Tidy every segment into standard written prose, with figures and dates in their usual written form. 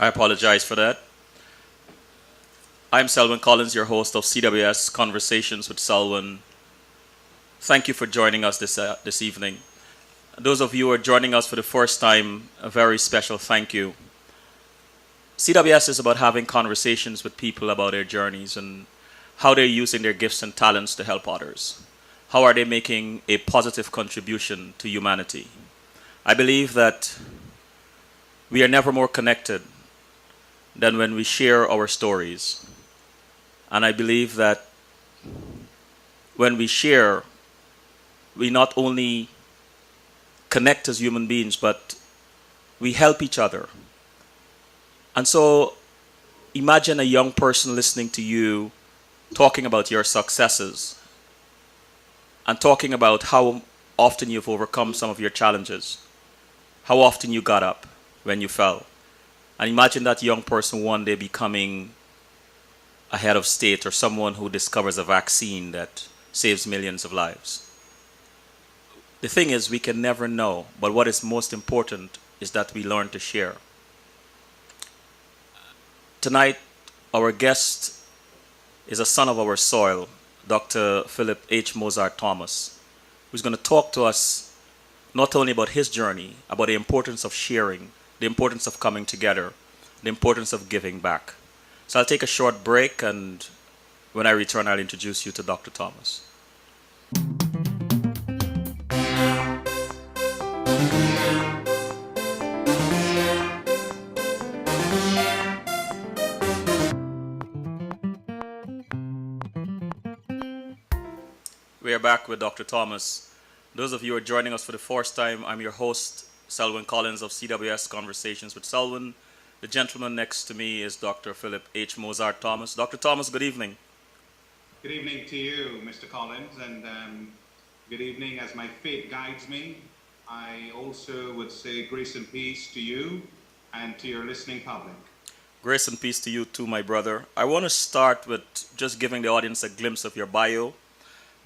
I apologize for that. I'm Selwyn Collins, your host of CWS Conversations with Selwyn. Thank you for joining us this evening. Those of you who are joining us for the first time, a very special thank you. CWS is about having conversations with people about their journeys and how they're using their gifts and talents to help others. How are they making a positive contribution to humanity? I believe that we are never more connected than when we share our stories. And I believe that when we share, we not only connect as human beings, but we help each other. And so imagine a young person listening to you talking about your successes and talking about how often you've overcome some of your challenges, how often you got up when you fell. And imagine that young person one day becoming a head of state or someone who discovers a vaccine that saves millions of lives. The thing is, we can never know, but what is most important is that we learn to share. Tonight, our guest is a son of our soil, Dr. Philip H. Mozart Thomas, who's going to talk to us not only about his journey, about the importance of sharing, the importance of coming together, the importance of giving back. So I'll take a short break, and when I return, I'll introduce you to Dr. Thomas. We are back with Dr. Thomas. Those of you who are joining us for the first time, I'm your host, Selwyn Collins of CWS Conversations with Selwyn. The gentleman next to me is Dr. Philip H. Mozart Thomas. Dr. Thomas, good evening. Good evening to you, Mr. Collins, and good evening. As my fate guides me, I also would say grace and peace to you and to your listening public. Grace and peace to you too, my brother. I want to start with just giving the audience a glimpse of your bio.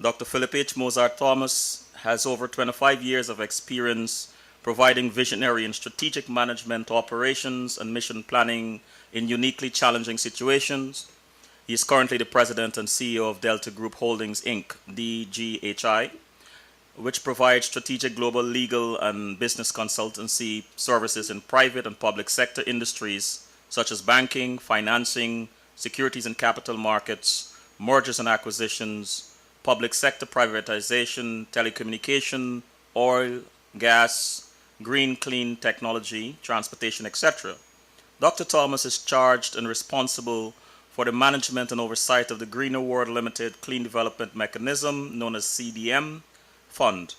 Dr. Philip H. Mozart Thomas has over 25 years of experience providing visionary and strategic management operations and mission planning in uniquely challenging situations. He is currently the president and CEO of Delta Group Holdings, Inc., DGHI, which provides strategic global legal and business consultancy services in private and public sector industries such as banking, financing, securities and capital markets, mergers and acquisitions, public sector privatization, telecommunication, oil, gas, green, clean technology, transportation, etc. Dr. Thomas is charged and responsible for the management and oversight of the Greener World Limited Clean Development Mechanism, known as CDM, fund,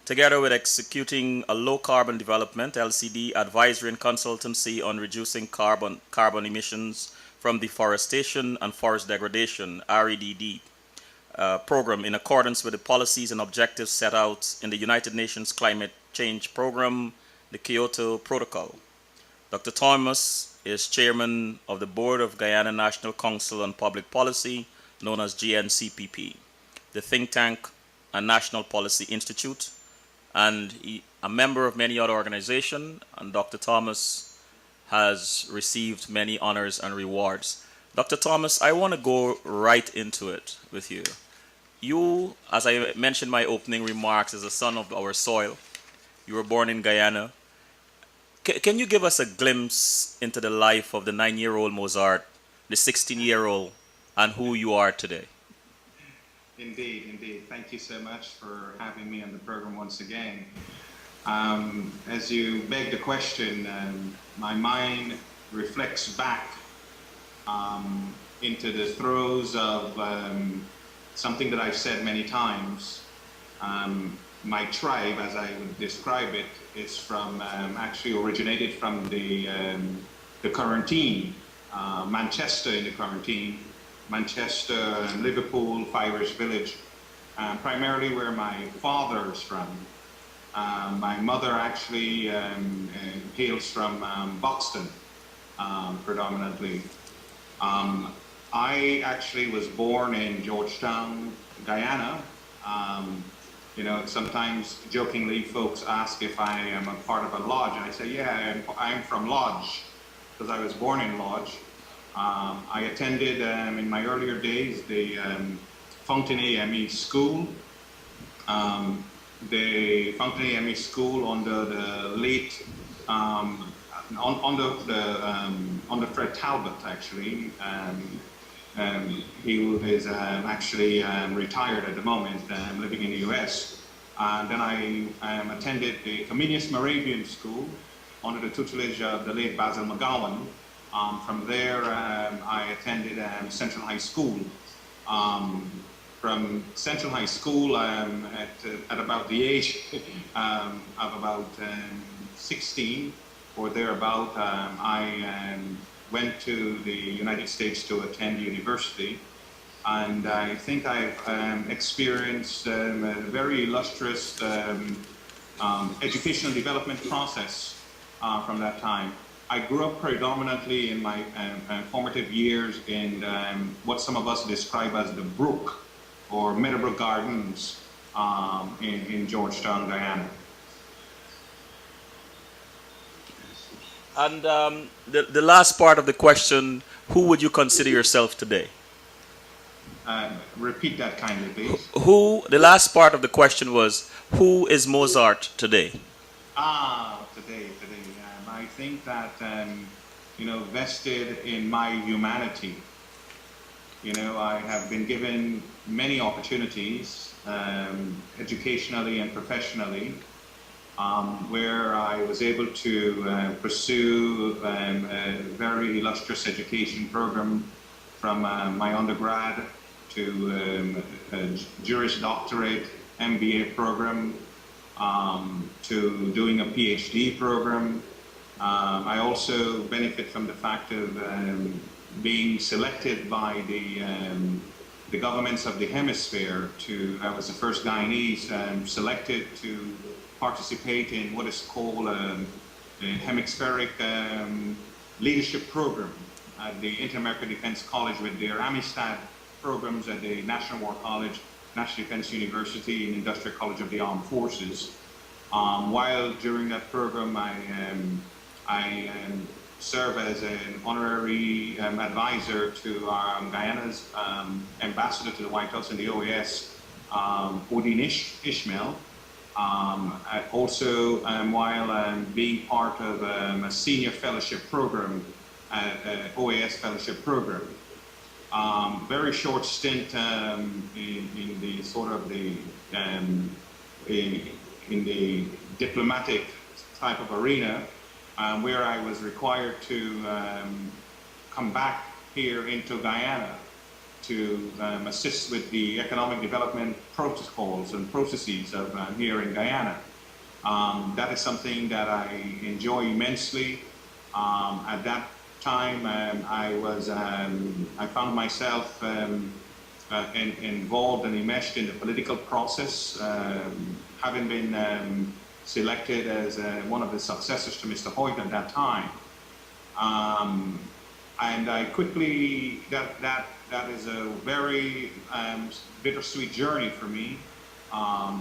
together with executing a low carbon development LCD advisory and consultancy on reducing carbon emissions from deforestation and forest degradation, REDD, program in accordance with the policies and objectives set out in the United Nations Climate Change Program, the Kyoto Protocol. Dr. Thomas is chairman of the board of Guyana National Council on Public Policy, known as GNCPP, the think tank and National Policy Institute, and a member of many other organizations. And Dr. Thomas has received many honors and rewards. Dr. Thomas, I want to go right into it with you. You, as I mentioned in my opening remarks, is a son of our soil. You were born in Guyana. Can you give us a glimpse into the life of the 9-year-old Mozart, the 16-year-old, and who you are today? Indeed, indeed. Thank you so much for having me on the program once again. As you beg the question, my mind reflects back into the throes of something that I've said many times. My tribe, as I would describe it, is from actually originated from the quarantine, Manchester in the quarantine, Manchester and Liverpool, Irish Village, primarily where my father is from. My mother actually hails from Buxton, predominantly. I actually was born in Georgetown, Guyana. Sometimes jokingly folks ask if I am a part of a lodge, and I say, yeah, I'm from Lodge. because I was born in Lodge. I attended in my earlier days the Fountain AME School. The Fountain AME School under the late under Fred Talbot, actually. He is actually retired at the moment, living in the US. And then I attended the Comenius Moravian School under the tutelage of the late Basil McGowan. From there, I attended Central High School. From Central High School, at about the age of about 16 or thereabout, I went to the United States to attend university. And I think I've experienced a very illustrious educational development process from that time. I grew up predominantly in my formative years in what some of us describe as the Brook or Meadowbrook Gardens in Georgetown, Guyana. And the last part of the question, who would you consider yourself today? Repeat that kindly, please. The last part of the question was, who is Mozart today? Today. I think that, vested in my humanity. I have been given many opportunities, educationally and professionally, where I was able to pursue a very illustrious education program from my undergrad to a Juris Doctorate MBA program, to doing a PhD program. I also benefit from the fact of being selected by the governments of the hemisphere I was the first Guyanese selected to participate in what is called a hemispheric leadership program at the Inter-American Defense College with their Amistad programs at the National War College, National Defense University, and Industrial College of the Armed Forces. While during that program, I serve as an honorary advisor to Guyana's ambassador to the White House and the OAS, Odin Ishmael. Also, while being part of a senior fellowship program, OAS fellowship program. Very short stint in the sort of in the diplomatic type of arena, where I was required to come back here into Guyana to assist with the economic development protocols and processes of here in Guyana. That is something that I enjoy immensely. At that time, I found myself involved and enmeshed in the political process, having been selected as one of the successors to Mr. Hoyt at that time. And I quickly, that is a very bittersweet journey for me.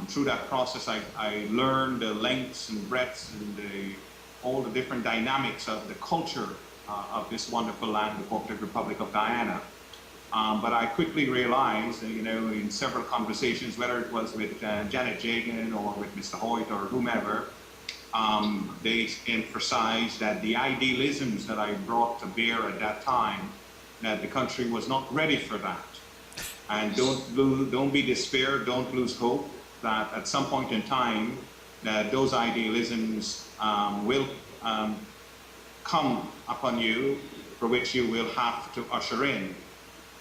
Through that process, I learned the lengths and breadths and all the different dynamics of the culture of this wonderful land, the Cooperative Republic of Guyana. But I quickly realized, in several conversations, whether it was with Janet Jagan or with Mr. Hoyt or whomever, they emphasized that the idealisms that I brought to bear at that time, that the country was not ready for that. And don't be despair, don't lose hope, that at some point in time, that those idealisms will come upon you, for which you will have to usher in.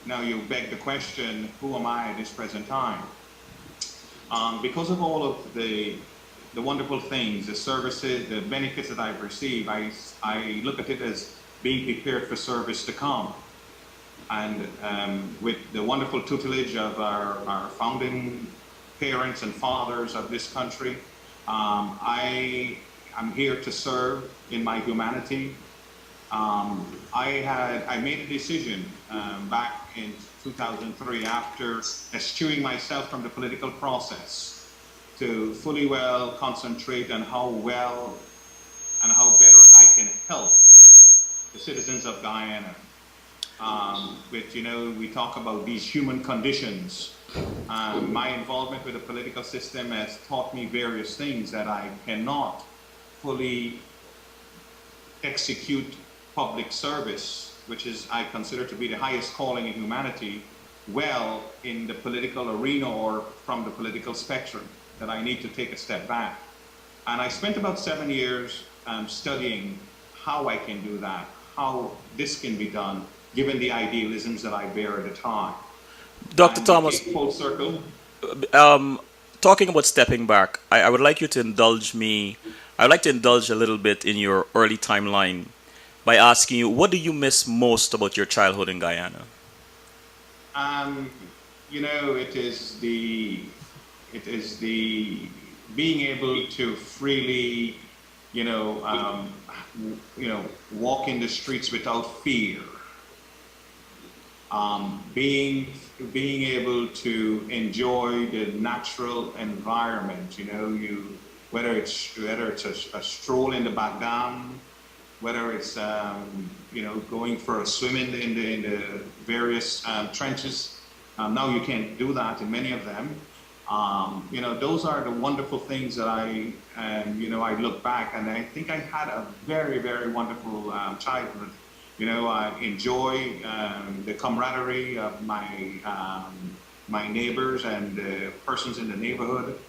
Now you beg the question, who am I at this present time? Because of all of the wonderful things, the services, the benefits that I've received, I look at it as being prepared for service to come. And with the wonderful tutelage of our founding parents and fathers of this country, I am here to serve in my humanity. I made a decision back in 2003, after eschewing myself from the political process, to fully well concentrate on how well and how better I can help the citizens of Guyana. Which, we talk about these human conditions. My involvement with the political system has taught me various things that I cannot fully execute public service, which is I consider to be the highest calling in humanity, well in the political arena or from the political spectrum, that I need to take a step back. And I spent about 7 years studying how I can do that, how this can be done, given the idealisms that I bear at the time. Dr. And we Thomas, came full circle. um, talking about stepping back, I would like you to indulge me. I would like to indulge a little bit in your early timeline by asking you, what do you miss most about your childhood in Guyana? Um, it is the being able to freely, you know, um, walk in the streets without fear. Being able to enjoy the natural environment, whether it's a stroll in the back dam, whether it's going for a swim in the various trenches. Now you can't do that in many of them. Those are the wonderful things that I look back, and I think I had a very, very wonderful childhood. I enjoy the camaraderie of my neighbors and the persons in the neighborhood.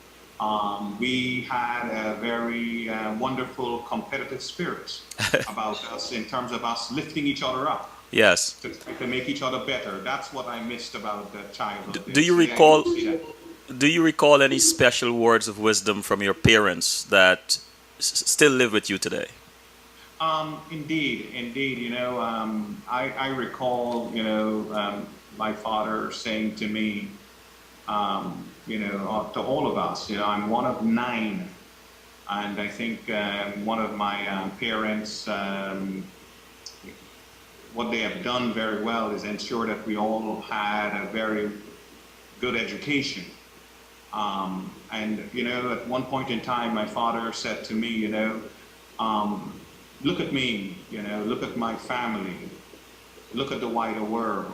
We had a very wonderful competitive spirit about us in terms of us lifting each other up. Yes. To make each other better. That's what I missed about the childhood. Do you recall? Do you recall any special words of wisdom from your parents that still live with you today? Indeed. I recall, my father saying to me, to all of us, I'm one of 9, and I think one of my parents, what they have done very well is ensure that we all had a very good education. And at one point in time, my father said to me, look at me, look at my family, look at the wider world.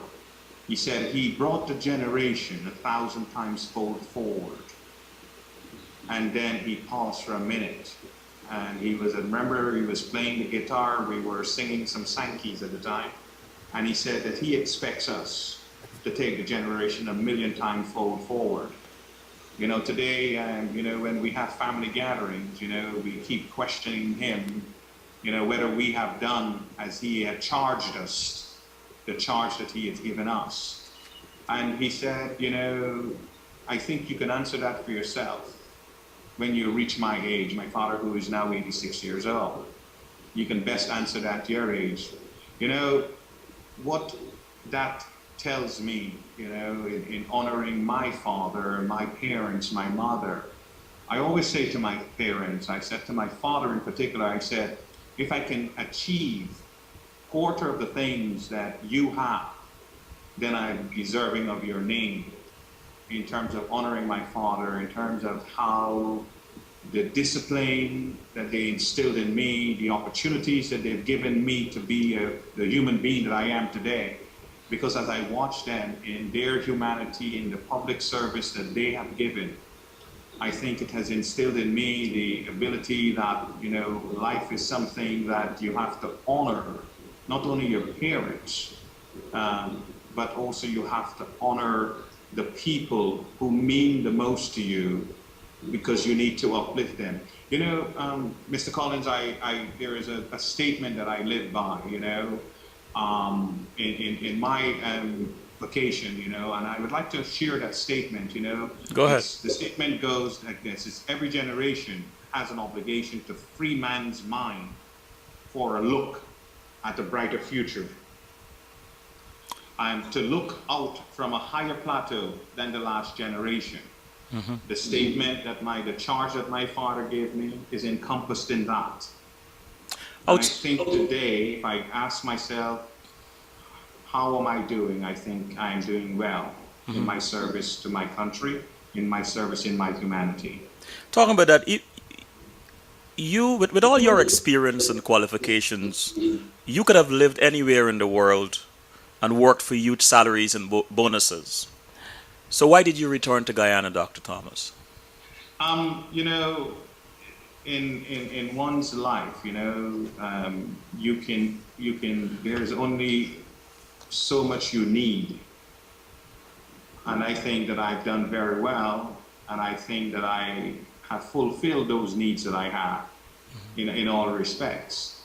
He said he brought the generation 1,000 times forward. And then he paused for a minute. And he was playing the guitar. We were singing some Sankeys at the time. And he said that he expects us to take the generation 1,000,000 times forward. Today, when we have family gatherings, we keep questioning him, whether we have done as he had charged us, the charge that he has given us. And he said, I think you can answer that for yourself when you reach my age. My father, who is now 86 years old, you can best answer that at your age. What that tells me, in honoring my father, my parents, my mother. I always say to my parents, I said to my father in particular, I said, if I can achieve quarter of the things that you have, then I'm deserving of your name, in terms of honoring my father, in terms of how the discipline that they instilled in me, the opportunities that they've given me to be the human being that I am today. Because as I watch them in their humanity, in the public service that they have given, I think it has instilled in me the ability that, life is something that you have to honor, not only your parents, but also you have to honor the people who mean the most to you, because you need to uplift them. Mr. Collins, there is a statement that I live by, in my vocation, and I would like to share that statement, Go ahead. The statement goes like this: it's every generation has an obligation to free man's mind for a look at a brighter future, and to look out from a higher plateau than the last generation. Mm-hmm. The statement that the charge that my father gave me is encompassed in that. And I think today, if I ask myself, how am I doing? I think I am doing well in my service to my country, in my service in my humanity. Talking about that, You, with all your experience and qualifications, you could have lived anywhere in the world and worked for huge salaries and bonuses. So why did you return to Guyana, Dr. Thomas? You know, in one's life, there's only so much you need. And I think that I've done very well, and I think that I have fulfilled those needs that I have in all respects.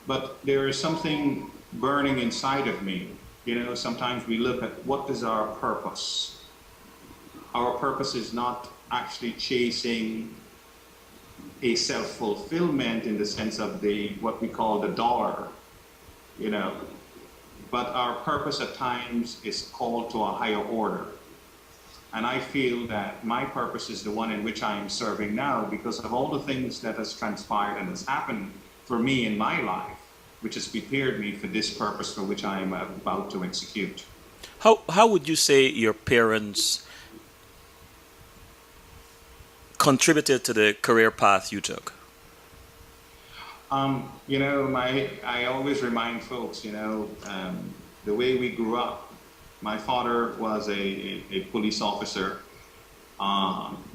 But there is something burning inside of me. Sometimes we look at what is our purpose. Our purpose is not actually chasing a self-fulfillment in the sense of what we call the dollar, but our purpose at times is called to a higher order. And I feel that my purpose is the one in which I am serving now because of all the things that has transpired and has happened for me in my life, which has prepared me for this purpose for which I am about to execute. How would you say your parents contributed to the career path you took? I always remind folks, the way we grew up. My father was a police officer.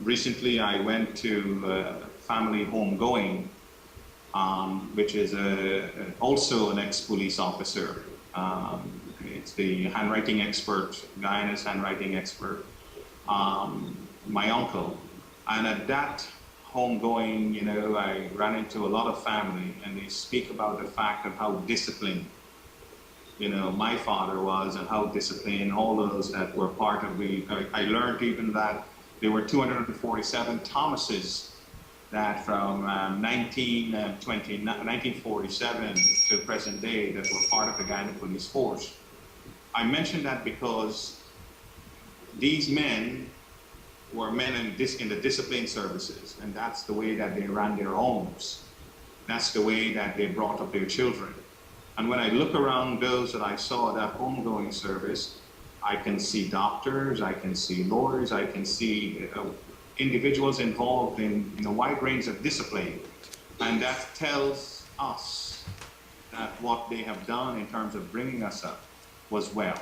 Recently, I went to family homegoing, which is also an ex-police officer. It's the handwriting expert, Guyana's handwriting expert, my uncle. And at that homegoing, I ran into a lot of family, and they speak about the fact of how disciplined my father was and how disciplined all those that were part of I learned even that there were 247 Thomases that from 1947 to present day that were part of the Guyana Police Force. I mention that because these men were men in the discipline services, and that's the way that they ran their homes. That's the way that they brought up their children. And when I look around those that I saw at that homegoing service, I can see doctors, I can see lawyers, I can see individuals involved in a wide range of discipline. And that tells us that what they have done in terms of bringing us up was well.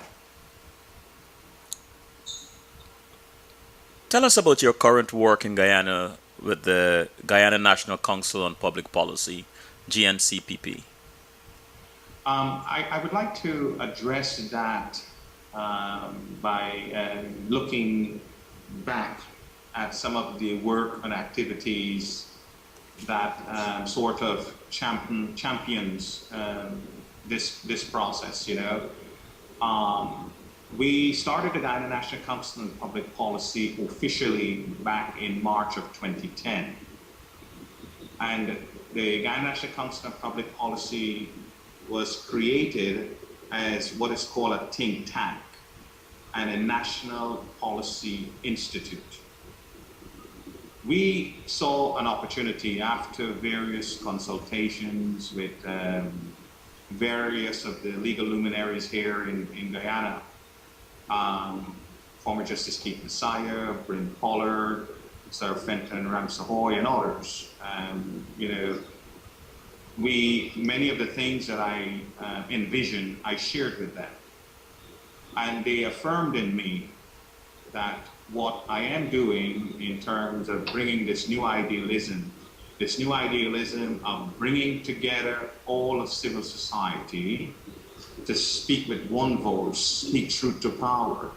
Tell us about your current work in Guyana with the Guyana National Council on Public Policy, GNCPP. I would like to address that by looking back at some of the work and activities that sort of champions this process. We started the Guyana National Council on Public Policy officially back in March of 2010. And the Guyana National Council on Public Policy was created as what is called a think tank and a national policy institute. We saw an opportunity after various consultations with various of the legal luminaries here in Guyana, former Justice Keith Messiah, Bryn Pollard, Sir Fenton Ramsahoy, and others. Many of the things that I envisioned, I shared with them. And they affirmed in me that what I am doing in terms of bringing this new idealism of bringing together all of civil society to speak with one voice, speak truth to power.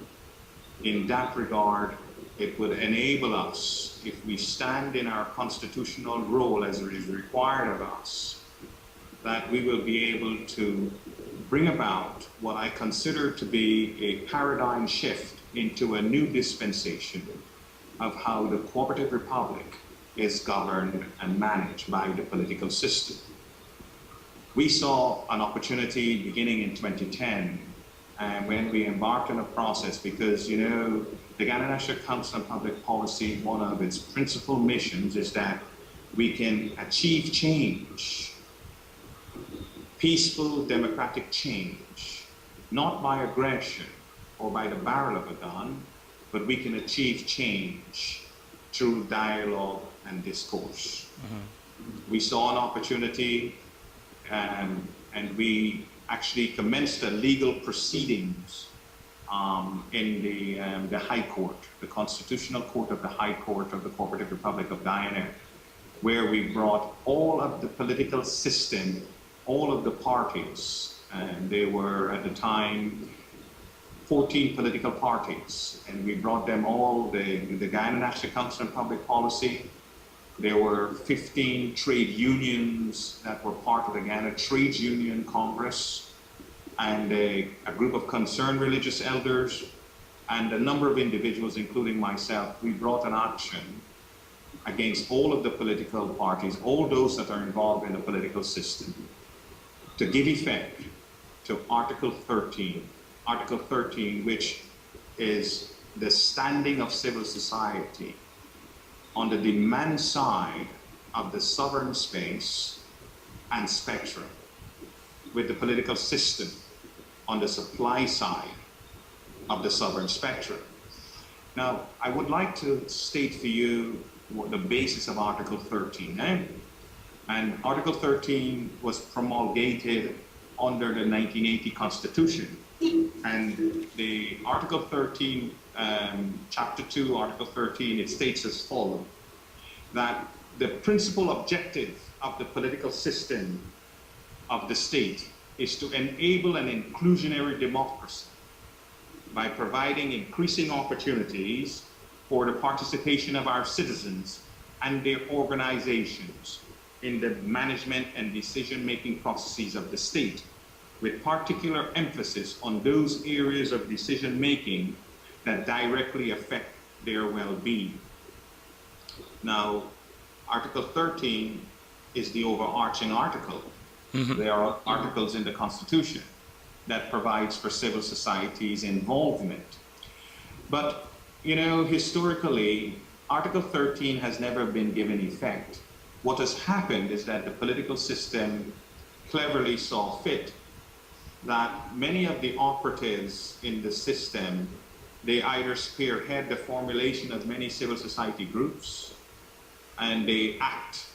In that regard, it would enable us, if we stand in our constitutional role as it is required of us, that we will be able to bring about what I consider to be a paradigm shift into a new dispensation of how the cooperative republic is governed and managed by the political system. We saw an opportunity beginning in 2010 when we embarked on a process because, the Guyana National Council on Public Policy, one of its principal missions is that we can achieve change, peaceful democratic change, not by aggression or by the barrel of a gun, but we can achieve change through dialogue and discourse. Mm-hmm. We saw an opportunity, and we actually commenced a legal proceedings in the High Court, the Constitutional Court of the High Court of the Cooperative Republic of Guyana, where we brought all of the political system, all of the parties, and they were at the time 14 political parties, and we brought them all, the Guyana National Council on Public Policy. There were 15 trade unions that were part of the Guyana Trades Union Congress, and a group of concerned religious elders, and a number of individuals, including myself. We brought an action against all of the political parties, all those that are involved in the political system, to give effect to Article 13. Article 13, which is the standing of civil society on the demand side of the sovereign space and spectrum, with the political system on the supply side of the sovereign spectrum. Now, I would like to state for you what the basis of Article 13. And Article 13 was promulgated under the 1980 Constitution. And the Article 13, Chapter 2, Article 13, it states as follows, that the principal objective of the political system of the state is to enable an inclusionary democracy by providing increasing opportunities for the participation of our citizens and their organizations in the management and decision-making processes of the state, with particular emphasis on those areas of decision-making that directly affect their well-being. Now, Article 13 is the overarching article. There are articles in the Constitution that provides for civil society's involvement. But, you know, historically, Article 13 has never been given effect. What has happened is that the political system cleverly saw fit that many of the operatives in the system, they either spearhead the formulation of many civil society groups, and they act,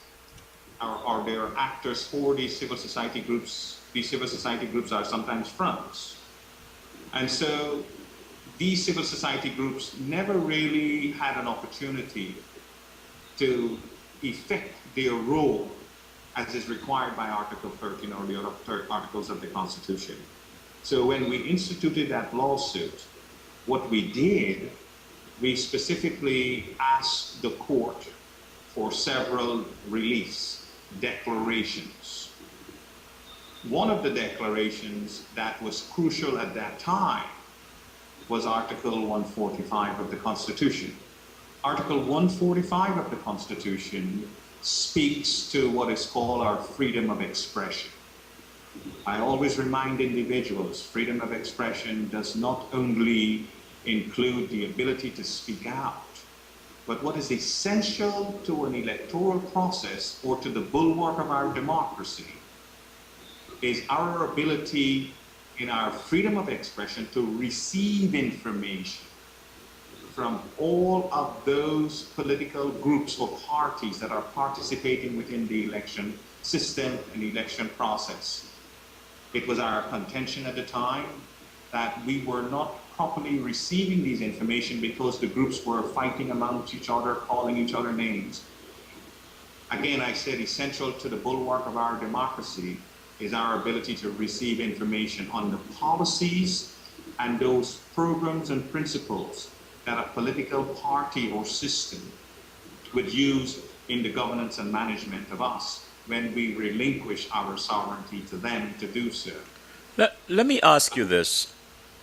or they're actors for these civil society groups. These civil society groups are sometimes fronts. And so these civil society groups never really had an opportunity to effect their role as is required by Article 13 or the other articles of the Constitution. So when we instituted that lawsuit, what we did, we specifically asked the court for several reliefs, declarations. One of the declarations that was crucial at that time was Article 145 of the Constitution. Article 145 of the Constitution speaks to what is called our freedom of expression. I always remind individuals, freedom of expression does not only include the ability to speak out, but what is essential to an electoral process or to the bulwark of our democracy is our ability in our freedom of expression to receive information from all of those political groups or parties that are participating within the election system and election process. It was our contention at the time that we were not properly receiving these information because the groups were fighting amongst each other, calling each other names. Again, I said essential to the bulwark of our democracy is our ability to receive information on the policies and those programs and principles that a political party or system would use in the governance and management of us when we relinquish our sovereignty to them to do so. Let me ask you this.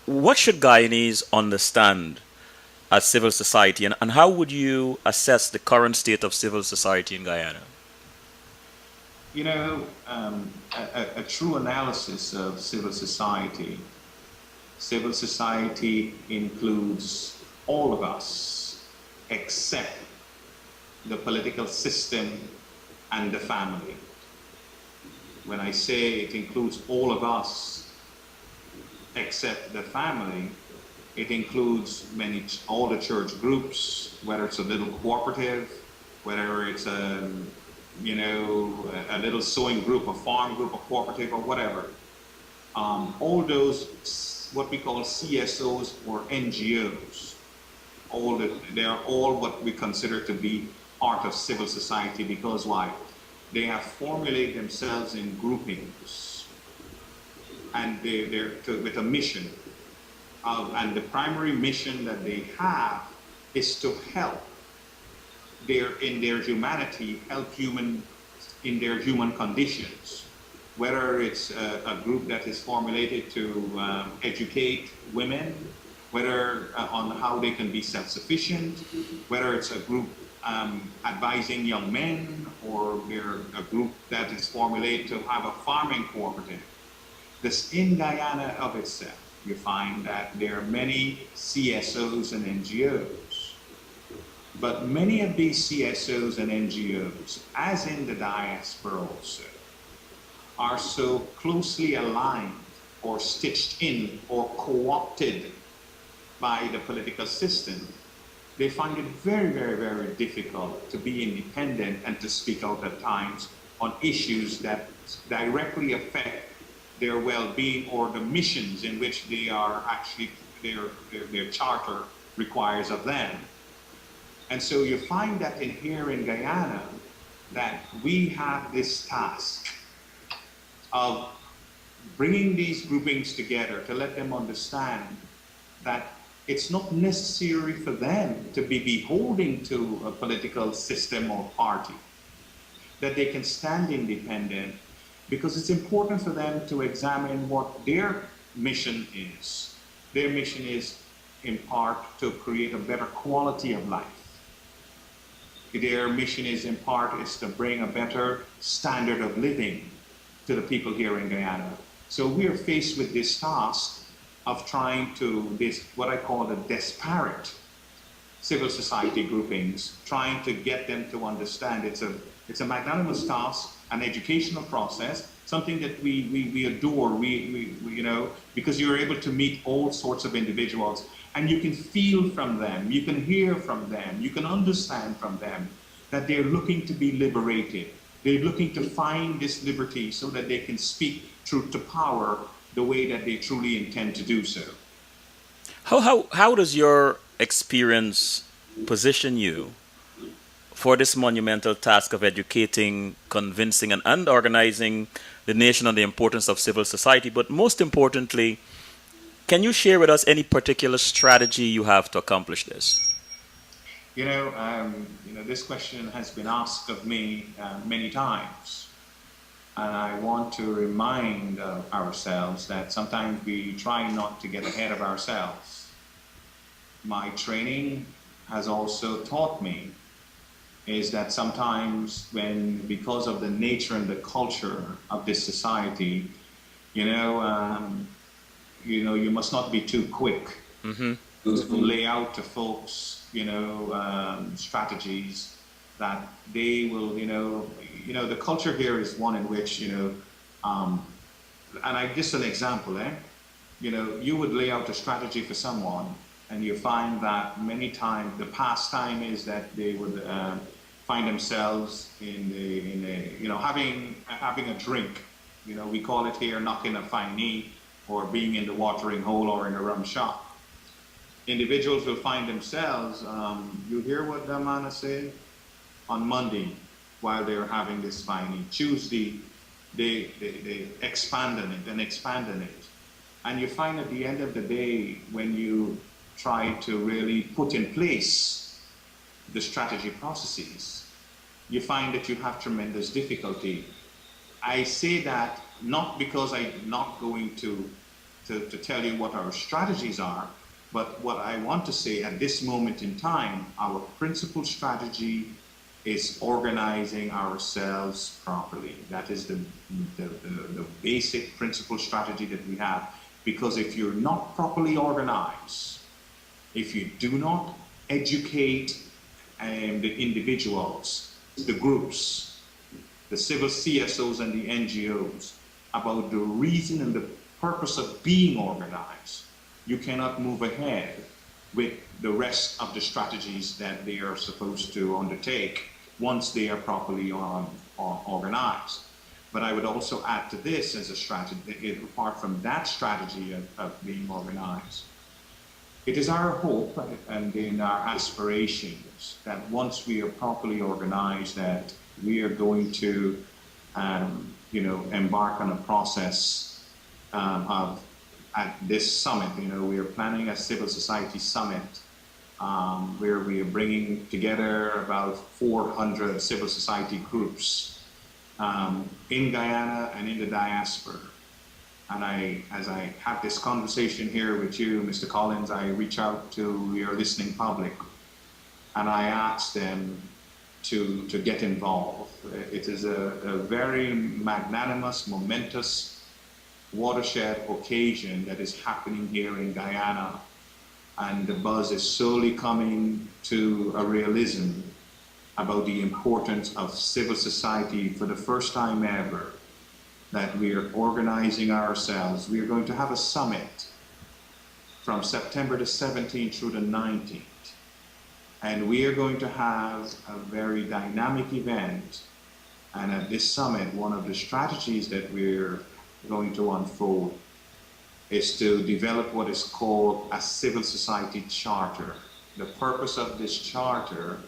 What should Guyanese understand as civil society, and how would you assess the current state of civil society in Guyana? You know, a true analysis of civil society includes all of us except the political system and the family. When I say it includes all of us except the family, it includes all the church groups, whether it's a little cooperative, whether it's a you know, a little sewing group, a farm group, a cooperative, or whatever. All those, what we call CSOs or NGOs, they are all what we consider to be part of civil society, because why? They have formulated themselves in groupings, and with a mission. And the primary mission that they have is to help in their humanity, help human in their human conditions. Whether it's a group that is formulated to educate women, whether on how they can be self-sufficient, whether it's a group advising young men, or they're a group that is formulated to have a farming cooperative. This in Guyana of itself, you find that there are many CSOs and NGOs. But many of these CSOs and NGOs, as in the diaspora also, are so closely aligned or stitched in or co-opted by the political system, they find it very, very, very difficult to be independent and to speak out at times on issues that directly affect their well-being or the missions in which they are actually, their charter requires of them. And so you find that here in Guyana, that we have this task of bringing these groupings together to let them understand that it's not necessary for them to be beholden to a political system or party, that they can stand independent, because it's important for them to examine what their mission is. Their mission is, in part, to create a better quality of life. Their mission is, in part, is to bring a better standard of living to the people here in Guyana. So we are faced with this task of trying to, what I call the disparate civil society groupings, trying to get them to understand it's a magnanimous task, an educational process, something that we adore, you know, because you're able to meet all sorts of individuals, and you can feel from them, you can hear from them, you can understand from them that they're looking to be liberated. They're looking to find this liberty so that they can speak truth to power the way that they truly intend to do so. How does your experience position you for this monumental task of educating, convincing, and organizing the nation on the importance of civil society? But most importantly, can you share with us any particular strategy you have to accomplish this? You know, this question has been asked of me many times, and I want to remind ourselves that sometimes we try not to get ahead of ourselves. My training has also taught me is that sometimes because of the nature and the culture of this society, you must not be too quick to lay out to folks, strategies that they will, the culture here is one in which, just an example, you would lay out a strategy for someone, and you find that many times the pastime is that they would find themselves having a drink. We call it here knocking a fine knee, or being in the watering hole or in a rum shop. Individuals will find themselves, you hear what the man said? On Monday, while they're having this fine knee. Tuesday, they expand on it and expand on it. And you find at the end of the day, when you try to really put in place the strategy processes, you find that you have tremendous difficulty. I say that not because I'm not going to tell you what our strategies are, but what I want to say at this moment in time, our principal strategy is organizing ourselves properly. That is the basic principal strategy that we have. Because if you're not properly organized, if you do not educate the individuals, the groups, the civil CSOs and the NGOs about the reason and the purpose of being organized, you cannot move ahead with the rest of the strategies that they are supposed to undertake. once they are properly organized. But I would also add to this as a strategy, apart from that strategy of being organized, it is our hope and in our aspirations that once we are properly organized, that we are going to, embark on a process of at this summit. We are planning a civil society summit where we are bringing together about 400 civil society groups in Guyana and in the diaspora. And as I have this conversation here with you, Mr. Collins, I reach out to your listening public and I ask them to get involved. It is a very magnanimous, momentous watershed occasion that is happening here in Guyana. And the buzz is slowly coming to a realism about the importance of civil society for the first time ever, that we are organizing ourselves. We are going to have a summit from September the 17th through the 19th. And we are going to have a very dynamic event. And at this summit, one of the strategies that we're going to unfold is to develop what is called a civil society charter. The purpose of this charter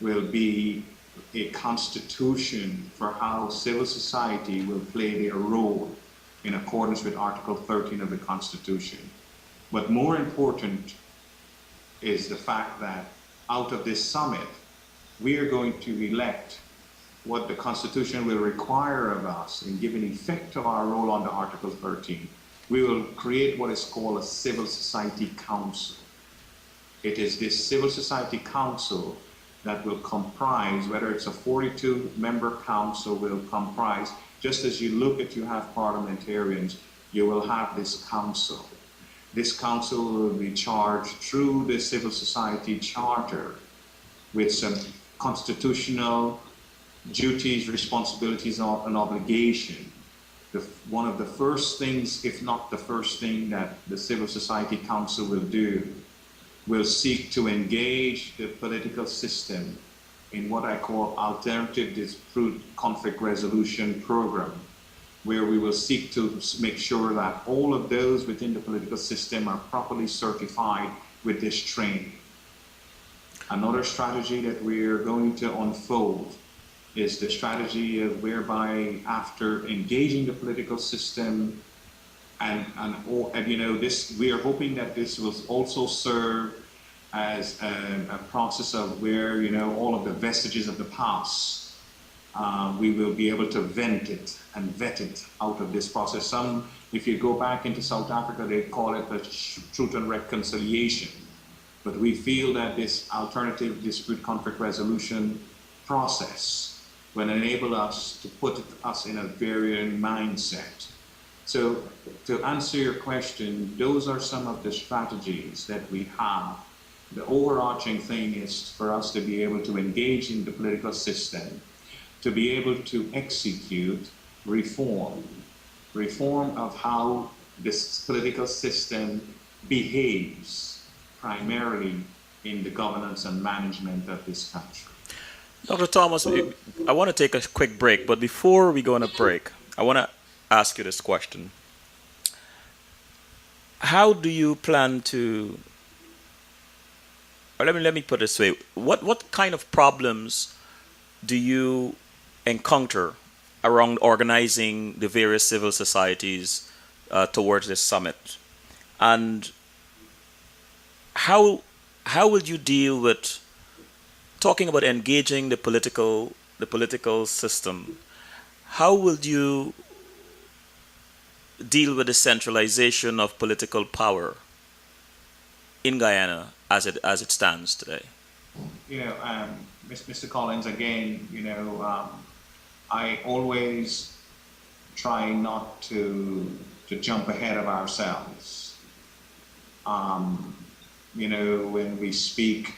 will be a constitution for how civil society will play their role in accordance with Article 13 of the Constitution. But more important is the fact that out of this summit, we are going to elect what the Constitution will require of us in giving effect to our role under Article 13. We will create what is called a Civil Society Council. It is this Civil Society Council that will comprise, whether it's a 42-member council, will comprise, just as you have parliamentarians, you will have this council. This council will be charged through the civil society charter with some constitutional duties, responsibilities, and obligation. One of the first things, if not the first thing, that the Civil Society Council will do will seek to engage the political system in what I call alternative dispute conflict resolution program, where we will seek to make sure that all of those within the political system are properly certified with this training. Another strategy that we're going to unfold is the strategy of whereby after engaging the political system this, we are hoping that this will also serve as a process of where, all of the vestiges of the past, we will be able to vent it and vet it out of this process. If you go back into South Africa, they call it the truth and reconciliation. But we feel that this alternative dispute conflict resolution process will enable us to put us in a varying mindset. So to answer your question, those are some of the strategies that we have. The overarching thing is for us to be able to engage in the political system, to be able to execute reform of how this political system behaves, primarily in the governance and management of this country. Dr. Thomas, I want to take a quick break, but before we go on a break, I want to ask you this question. How do you plan to, or let me put it this way, what kind of problems do you encounter around organizing the various civil societies towards this summit? And how will you deal with talking about engaging the political system? How will you deal with the centralization of political power in Guyana as it stands today? Mr. Collins, again, I always try not to jump ahead of ourselves. When we speak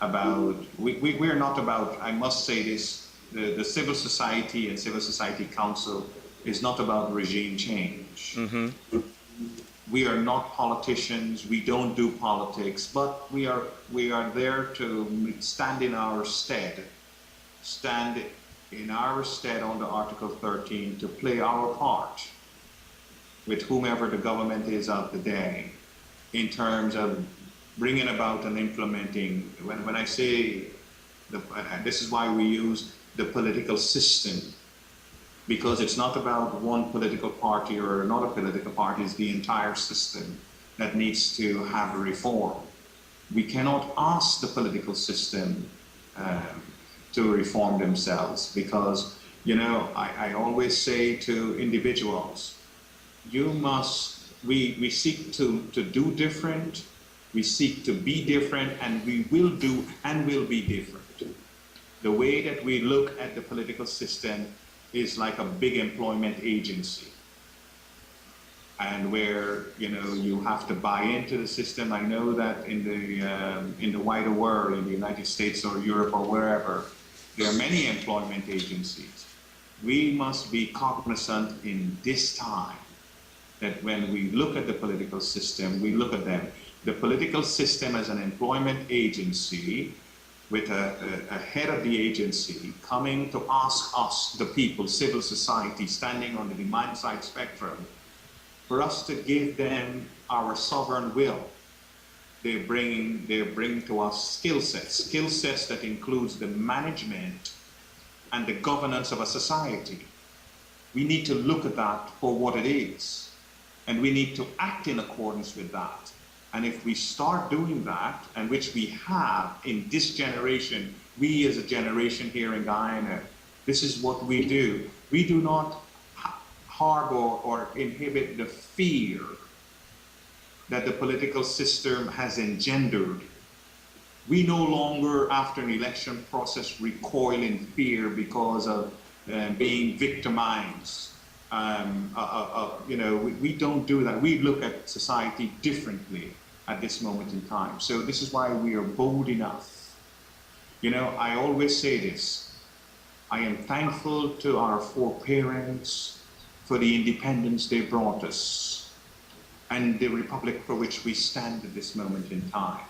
about, we're not about, I must say this, the civil society and civil society council is not about regime change. Mm-hmm. We are not politicians, we don't do politics, but we are there to stand in our stead stand in our stead under Article 13 to play our part with whomever the government is of the day in terms of bringing about and implementing. When I say, this is why we use the political system, because it's not about one political party or another political party, it's the entire system that needs to have a reform. We cannot ask the political system to reform themselves because, I always say to individuals, we seek to do different, we seek to be different, and we will do and will be different. The way that we look at the political system is like a big employment agency, and where you have to buy into the system. I know that in the wider world, in the United States or Europe or wherever, there are many employment agencies. We must be cognizant in this time that when we look at the political system, we look at the political system as an employment agency with a head of the agency coming to ask us, the people, civil society, standing on the demand side spectrum, for us to give them our sovereign will. They bring to us skill sets that includes the management and the governance of a society. We need to look at that for what it is, and we need to act in accordance with that. And if we start doing that, and which we have in this generation, we as a generation here in Guyana, this is what we do. We do not harbor or inhibit the fear that the political system has engendered. We no longer, after an election process, recoil in fear because of being victimized. We don't do that. We look at society differently at this moment in time. So this is why we are bold enough. I always say this. I am thankful to our foreparents for the independence they brought us and the republic for which we stand at this moment in time.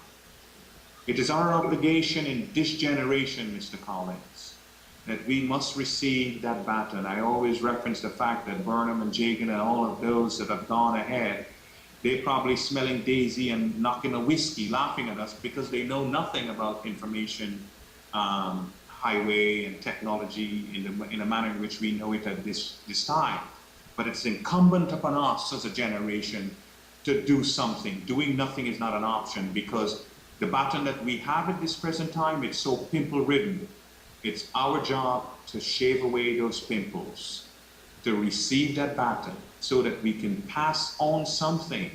It is our obligation in this generation, Mr. Collins, that we must receive that baton. I always reference the fact that Burnham and Jagan and all of those that have gone ahead, they're probably smelling daisy and knocking a whiskey, laughing at us because they know nothing about information, highway and technology in a manner in which we know it at this time. But it's incumbent upon us as a generation to do something. Doing nothing is not an option because the baton that we have at this present time, it's so pimple-ridden. It's our job to shave away those pimples, to receive that baton so that we can pass on something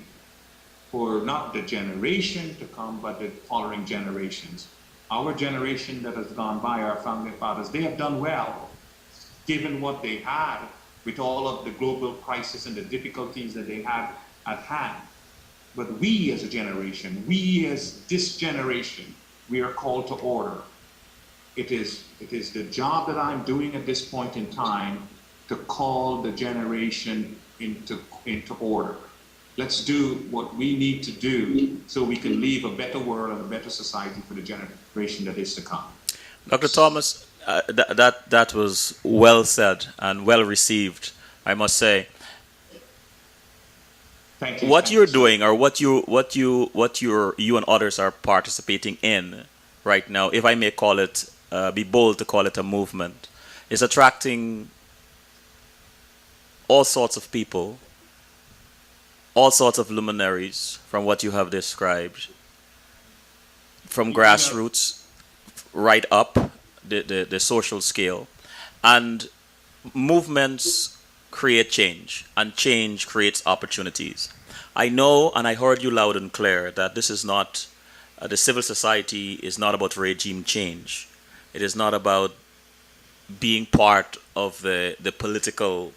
for not the generation to come, but the following generations. Our generation that has gone by, our founding fathers, they have done well, given what they had with all of the global crisis and the difficulties that they had at hand. But we as a generation, we as this generation, we are called to order. It is the job that I'm doing at this point in time to call the generation into order. Let's do what we need to do so we can leave a better world and a better society for the generation that is to come. Dr. Thomas, that was well said and well received, I must say. Thank you. What you're doing, or what you and others are participating in right now, if I may call it, be bold to call it a movement, is attracting all sorts of people, all sorts of luminaries from what you have described, from grassroots right up the social scale. And movements create change, and change creates opportunities. I know, and I heard you loud and clear, that this is not, the civil society is not about regime change. It is not about being part of the political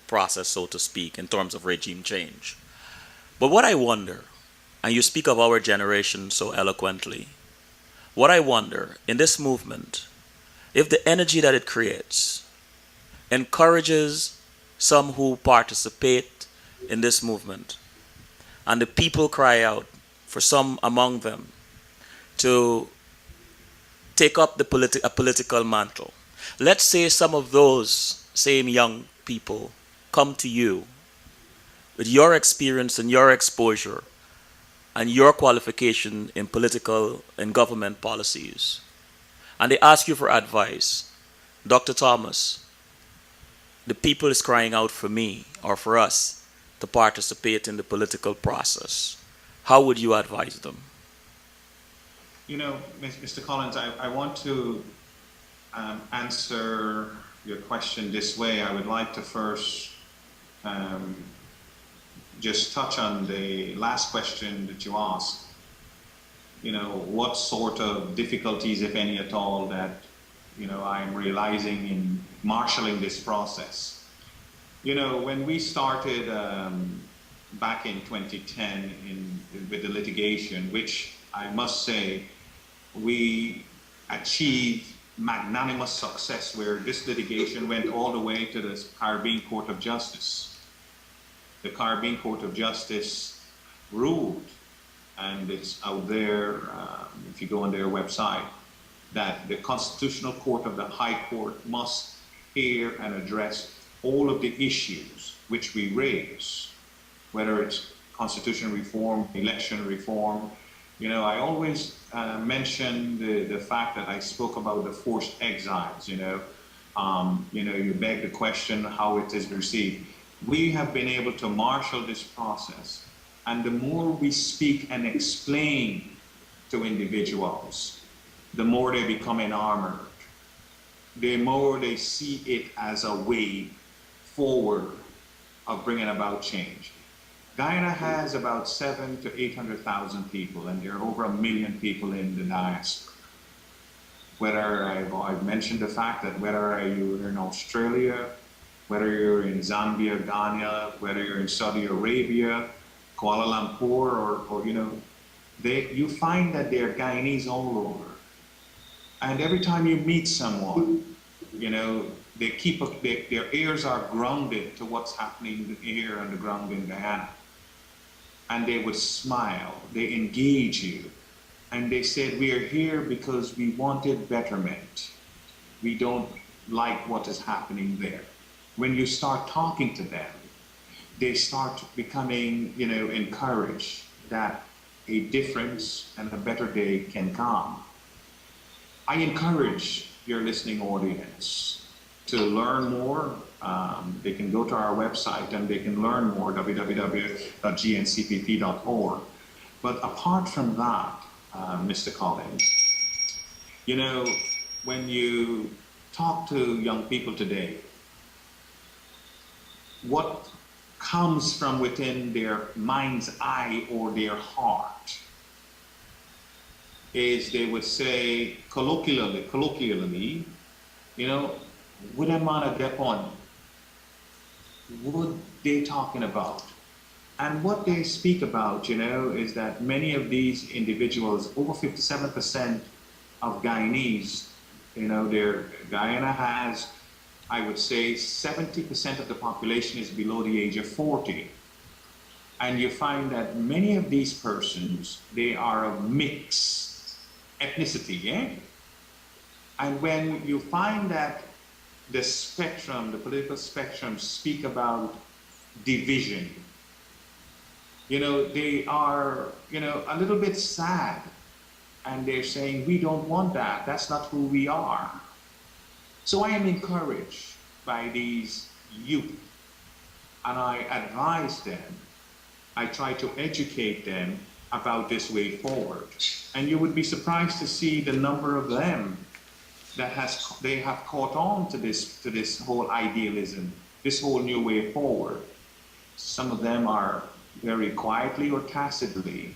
process, so to speak, in terms of regime change. But what I wonder, and you speak of our generation so eloquently, what I wonder in this movement, if the energy that it creates encourages some who participate in this movement, and the people cry out for some among them to take up a political mantle. Let's say some of those same young people come to you with your experience and your exposure and your qualification in political and government policies, and they ask you for advice. Dr. Thomas, the people is crying out for me or for us to participate in the political process. How would you advise them? You know, Mr. Collins, I want to answer your question this way. I would like to first um, just touch on the last question that you asked. You know, what sort of difficulties, if any at all, that, you know, I'm realizing in marshalling this process. You know, when we started back in 2010 with the litigation, which I must say, we achieved magnanimous success where this litigation went all the way to the Caribbean Court of Justice. The Caribbean Court of Justice ruled, and it's out there if you go on their website, that the Constitutional Court of the High Court must hear and address all of the issues which we raise, whether it's constitutional reform, election reform. You know, I always mention the fact that I spoke about the forced exiles, you know, you beg the question how it is received. We have been able to marshal this process, and the more we speak and explain to individuals, the more they become enamored, the more they see it as a way forward of bringing about change. Guyana has about 700,000 to 800,000 people, and there are over 1 million people in the diaspora. Whether I've mentioned the fact that whether you're in Australia, whether you're in Zambia, Ghana, whether you're in Saudi Arabia, Kuala Lumpur, or you know, you find that there are Guyanese all over. And every time you meet someone, you know, they keep their ears are grounded to what's happening here on the ground in Guyana. And they would smile, they engage you, and they said, we are here because we wanted betterment. We don't like what is happening there. When you start talking to them, they start becoming, you know, encouraged that a difference and a better day can come. I encourage your listening audience to learn more. They can go to our website and they can learn more, www.gncpp.org. But apart from that, Mr. Collins, you know, when you talk to young people today, what comes from within their mind's eye or their heart is they would say colloquially, you know, what am I on? What they talking about? And what they speak about, you know, is that many of these individuals, over 57% of Guyanese, you know, Guyana has, I would say, 70% of the population is below the age of 40. And you find that many of these persons, they are of mixed ethnicity, yeah? And when you find that the spectrum, the political spectrum, speak about division, you know, they are, you know, a little bit sad. And they're saying, we don't want that. That's not who we are. So I am encouraged by these youth, and I advise them, I try to educate them about this way forward. And you would be surprised to see the number of them that they have caught on to this whole idealism, this whole new way forward. Some of them are very quietly or tacitly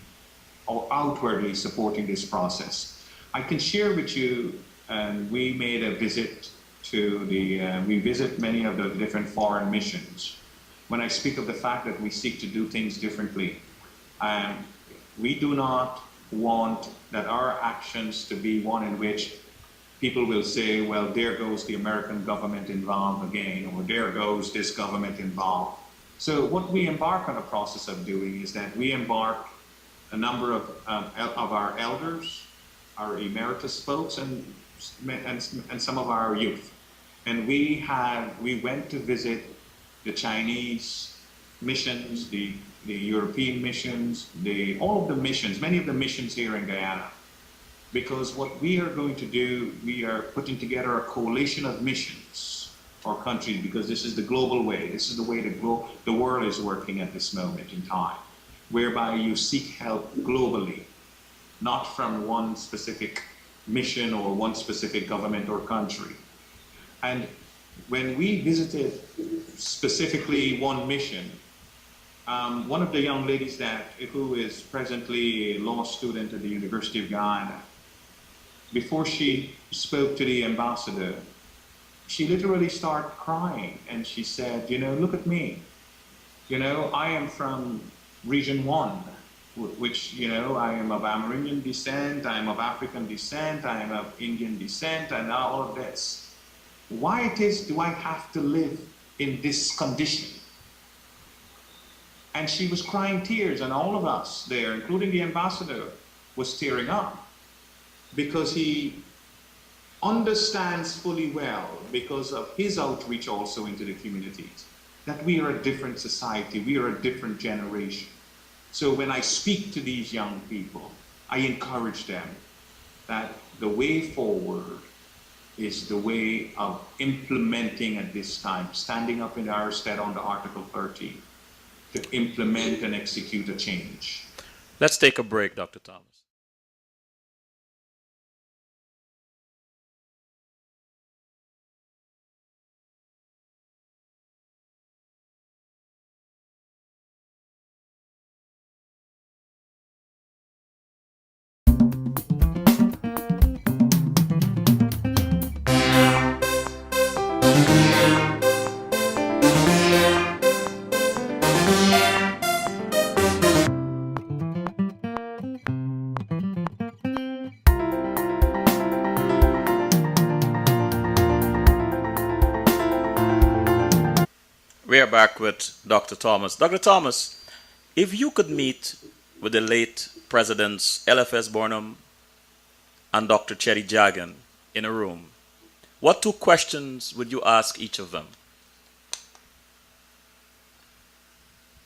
or outwardly supporting this process. I can share with you, and we made a visit to we visit many of the different foreign missions. When I speak of the fact that we seek to do things differently, we do not want that our actions to be one in which people will say, well, there goes the American government involved again, or there goes this government involved. So what we embark on a process of doing is that we embark a number of our elders, our emeritus folks, and some of our youth. And we went to visit the Chinese missions, the European missions, all of the missions, many of the missions here in Guyana. Because what we are going to do, we are putting together a coalition of missions or countries, because this is the global way. This is the way the world is working at this moment in time, whereby you seek help globally, not from one specific mission or one specific government or country. And when we visited specifically one mission, one of the young ladies who is presently a law student at the University of Guyana, before she spoke to the ambassador, she literally started crying, and she said, look at me. I am from Region 1, which, I am of Amerindian descent, I am of African descent, I am of Indian descent, and all of this. Why do I have to live in this condition? And she was crying tears, and all of us there, including the ambassador, was tearing up, because he understands fully well, because of his outreach also into the communities, that we are a different society, we are a different generation. So when I speak to these young people, I encourage them that the way forward is the way of implementing at this time, standing up in our stead under Article 13, to implement and execute a change. Let's take a break, Dr. Thomas. We are back with Dr. Thomas. Dr. Thomas, if you could meet with the late Presidents LFS Burnham and Dr. Chetty Jagan in a room, what two questions would you ask each of them?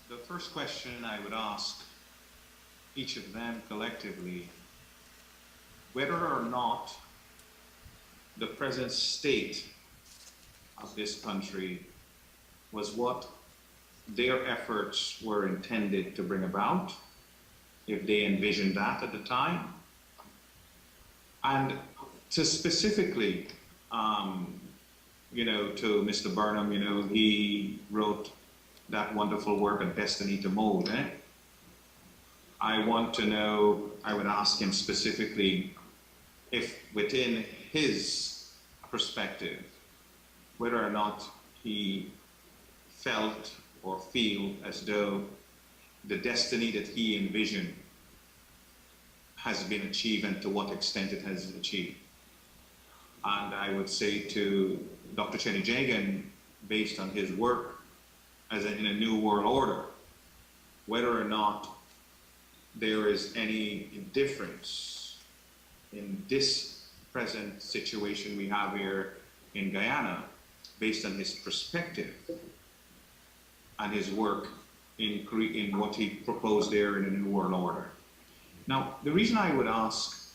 The first question I would ask each of them collectively, whether or not the present state of this country was what their efforts were intended to bring about, if they envisioned that at the time. And to specifically, to Mr. Burnham, he wrote that wonderful work, A Destiny to Mold. I would ask him specifically if within his perspective, whether or not he felt or feel as though the destiny that he envisioned has been achieved, and to what extent it has achieved. And I would say to Dr. Chetty Jagan, based on his work in a new world order, whether or not there is any difference in this present situation we have here in Guyana, based on his perspective and his work in what he proposed there in a new world order. Now, the reason I would ask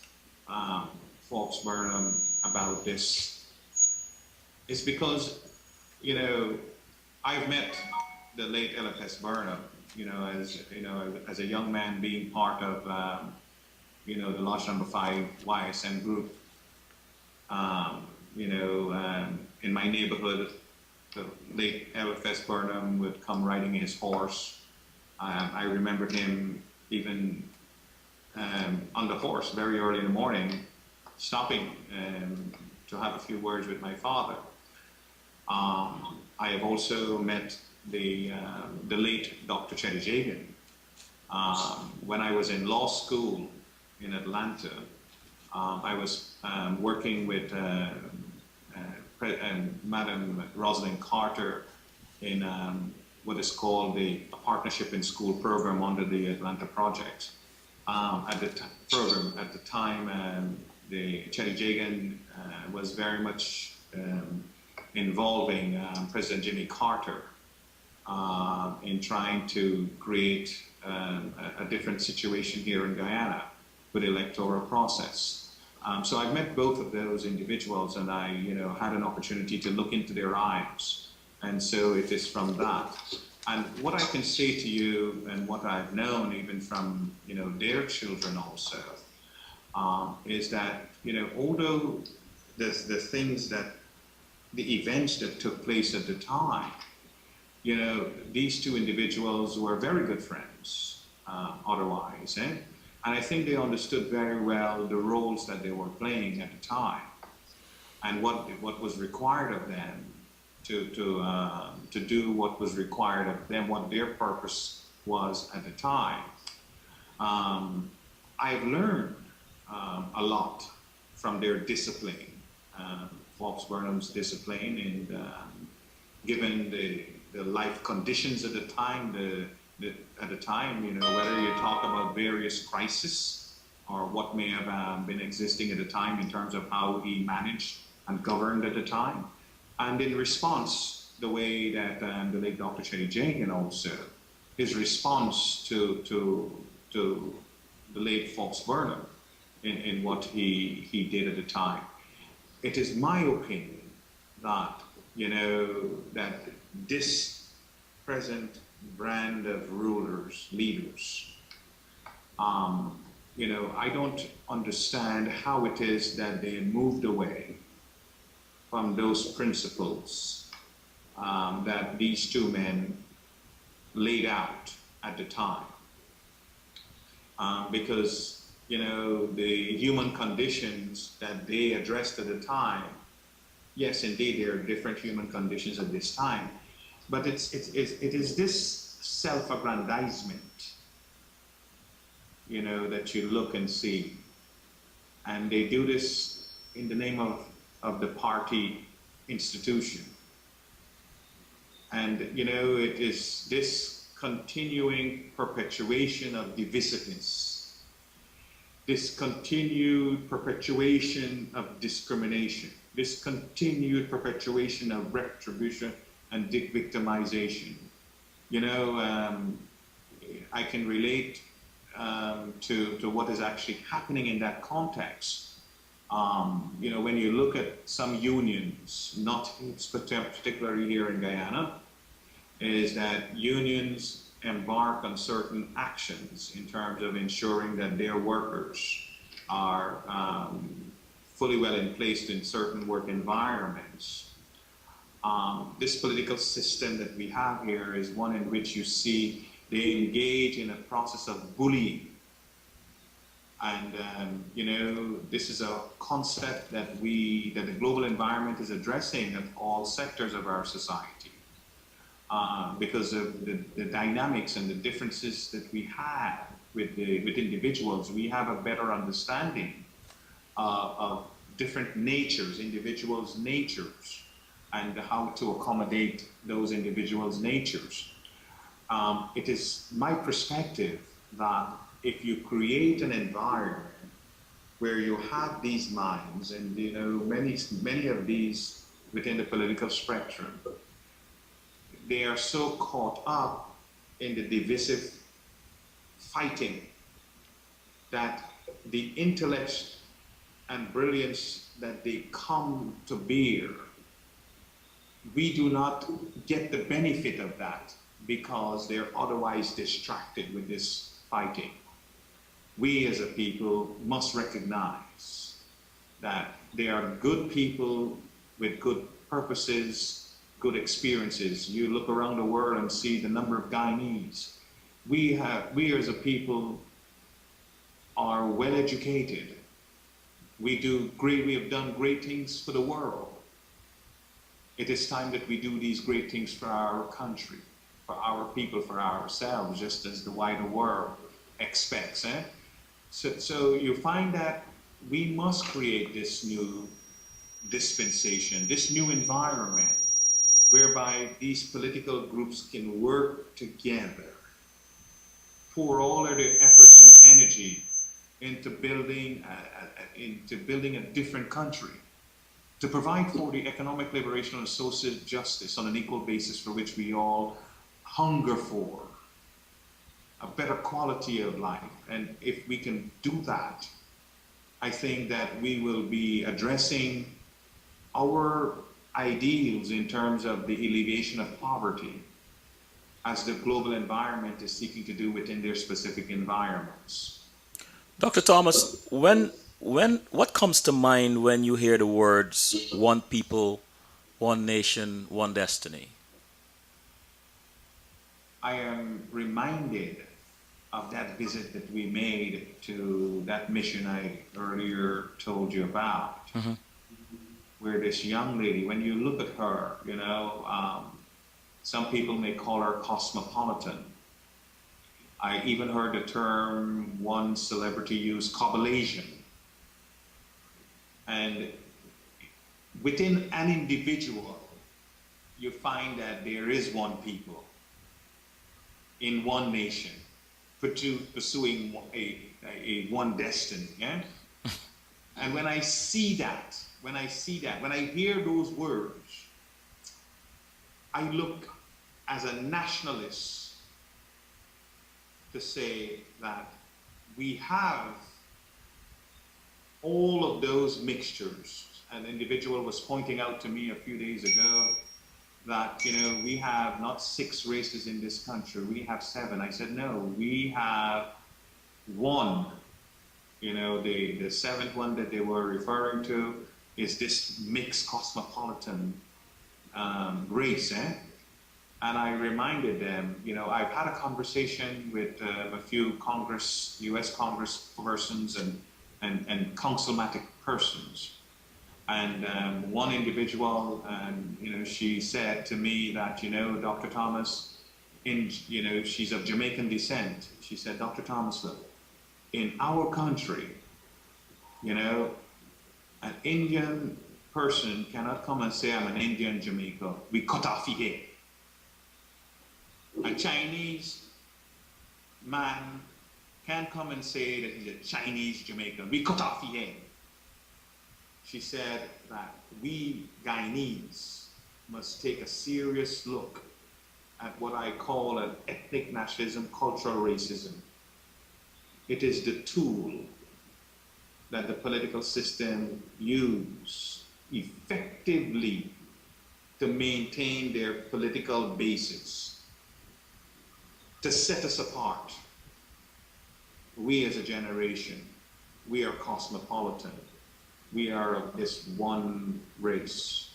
Fox Burnham about this is because, I've met the late LFS Burnham, as a young man being part of, the Lodge Number 5 YSM group. In my neighborhood, the late LFS Burnham would come riding his horse. I remember him even on the horse very early in the morning, stopping to have a few words with my father. I have also met the late Dr. Chetty Jagan. When I was in law school in Atlanta, I was working with Madam Rosalind Carter in what is called the Partnership in School program under the Atlanta Project. At the time, the Chetty Jagan was very much involving President Jimmy Carter in trying to create a different situation here in Guyana with the electoral process. So I've met both of those individuals, and I, had an opportunity to look into their eyes. And so it is from that. And what I can say to you, and what I've known even from, their children also, is that, although the things that, the events that took place at the time, these two individuals were very good friends, otherwise, eh? And I think they understood very well the roles that they were playing at the time, and what was required of them to do what was required of them, what their purpose was at the time. I've learned a lot from their discipline, Fox Burnham's discipline, and given the life conditions at the time, whether you talk about various crises or what may have been existing at the time in terms of how he managed and governed at the time. And in response, the way that the late Dr. Chetty Jenkins also, his response to the late Fox Burnham in what he did at the time. It is my opinion that, that this present brand of rulers, leaders, I don't understand how it is that they moved away from those principles that these two men laid out at the time. Because, the human conditions that they addressed at the time, yes, indeed, there are different human conditions at this time, but it is this self-aggrandizement, that you look and see. And they do this in the name of the party institution. And, it is this continuing perpetuation of divisiveness, this continued perpetuation of discrimination, this continued perpetuation of retribution and victimization. I can relate to what is actually happening in that context. When you look at some unions, not particularly here in Guyana, is that unions embark on certain actions in terms of ensuring that their workers are fully well placed in certain work environments. This political system that we have here is one in which you see they engage in a process of bullying. And, this is a concept that the global environment is addressing at all sectors of our society. Because of the dynamics and the differences that we have with individuals, we have a better understanding of different natures, individuals' natures, and how to accommodate those individuals' natures. It is my perspective that if you create an environment where you have these minds, and many of these within the political spectrum, they are so caught up in the divisive fighting that the intellect and brilliance that they come to bear, we do not get the benefit of that because they're otherwise distracted with this fighting. We as a people must recognize that they are good people with good purposes, good experiences. You look around the world and see the number of Guyanese. We as a people are well educated. We have done great things for the world. It is time that we do these great things for our country, for our people, for ourselves, just as the wider world expects. So you find that we must create this new dispensation, this new environment, whereby these political groups can work together, pour all of their efforts and energy into building a different country. to provide for the economic liberation and social justice on an equal basis for which we all hunger for, a better quality of life. And if we can do that, I think that we will be addressing our ideals in terms of the alleviation of poverty as the global environment is seeking to do within their specific environments. Dr. Thomas, what comes to mind when you hear the words one people, one nation, one destiny? I am reminded of that visit that we made to that mission I earlier told you about, Mhm. where this young lady, when you look at her, some people may call her cosmopolitan. I even heard the term one celebrity use, Caucasian. And within an individual, you find that there is one people in one nation, pursuing a one destiny. Yeah? And when I see that, when I hear those words, I look as a nationalist to say that we have all of those mixtures. An individual was pointing out to me a few days ago that, we have not 6 races in this country, we have 7. I said, no, we have one. The 7th one that they were referring to is this mixed cosmopolitan race. And I reminded them, I've had a conversation with a few U.S. Congress persons and councilmatic persons. And one individual, she said to me that, Dr. Thomas, she's of Jamaican descent. She said, Dr. Thomas, look, in our country, an Indian person cannot come and say, I'm an Indian Jamaica. We cut off his head. A Chinese man can't come and say that he's a Chinese Jamaican. We cut off his head. She said that we Guyanese must take a serious look at what I call an ethnic nationalism, cultural racism. It is the tool that the political system use effectively to maintain their political basis, to set us apart. We as a generation, we are cosmopolitan. We are of this one race,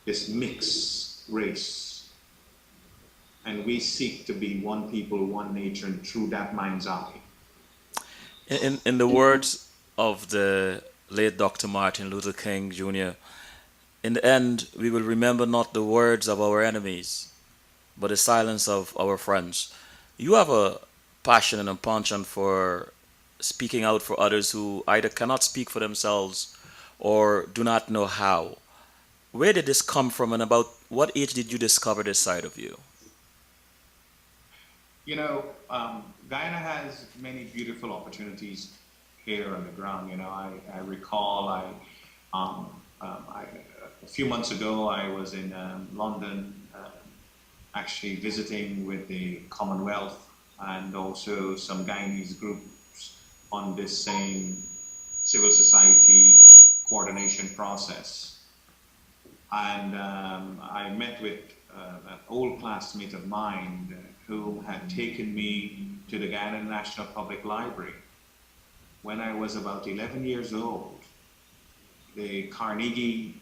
this mixed race. And we seek to be one people, one nature, and through that mind's eye. In the words of the late Dr. Martin Luther King Jr., in the end, we will remember not the words of our enemies, but the silence of our friends. You have a passion and a penchant for speaking out for others who either cannot speak for themselves or do not know how. Where did this come from, and about what age did you discover this side of you? Guyana has many beautiful opportunities here on the ground. I recall a few months ago I was in London, actually visiting with the Commonwealth and also some Guyanese groups on this same civil society coordination process. And I met with an old classmate of mine who had taken me to the Guyana National Public Library when I was about 11 years old. The Carnegie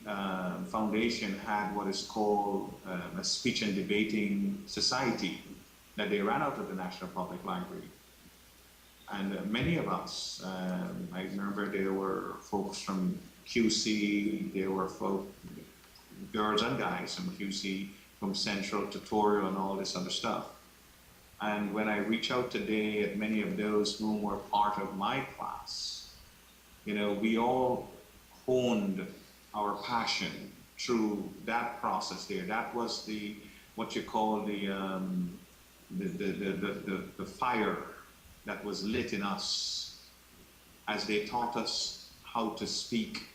Foundation had what is called a speech and debating society that they ran out of the National Public Library. And many of us, I remember there were folks from QC, there were girls and guys from QC, from Central, Tutorial, and all this other stuff. And when I reach out today at many of those who were part of my class, we all honed our passion through that process there. That was what you call the fire that was lit in us as they taught us how to speak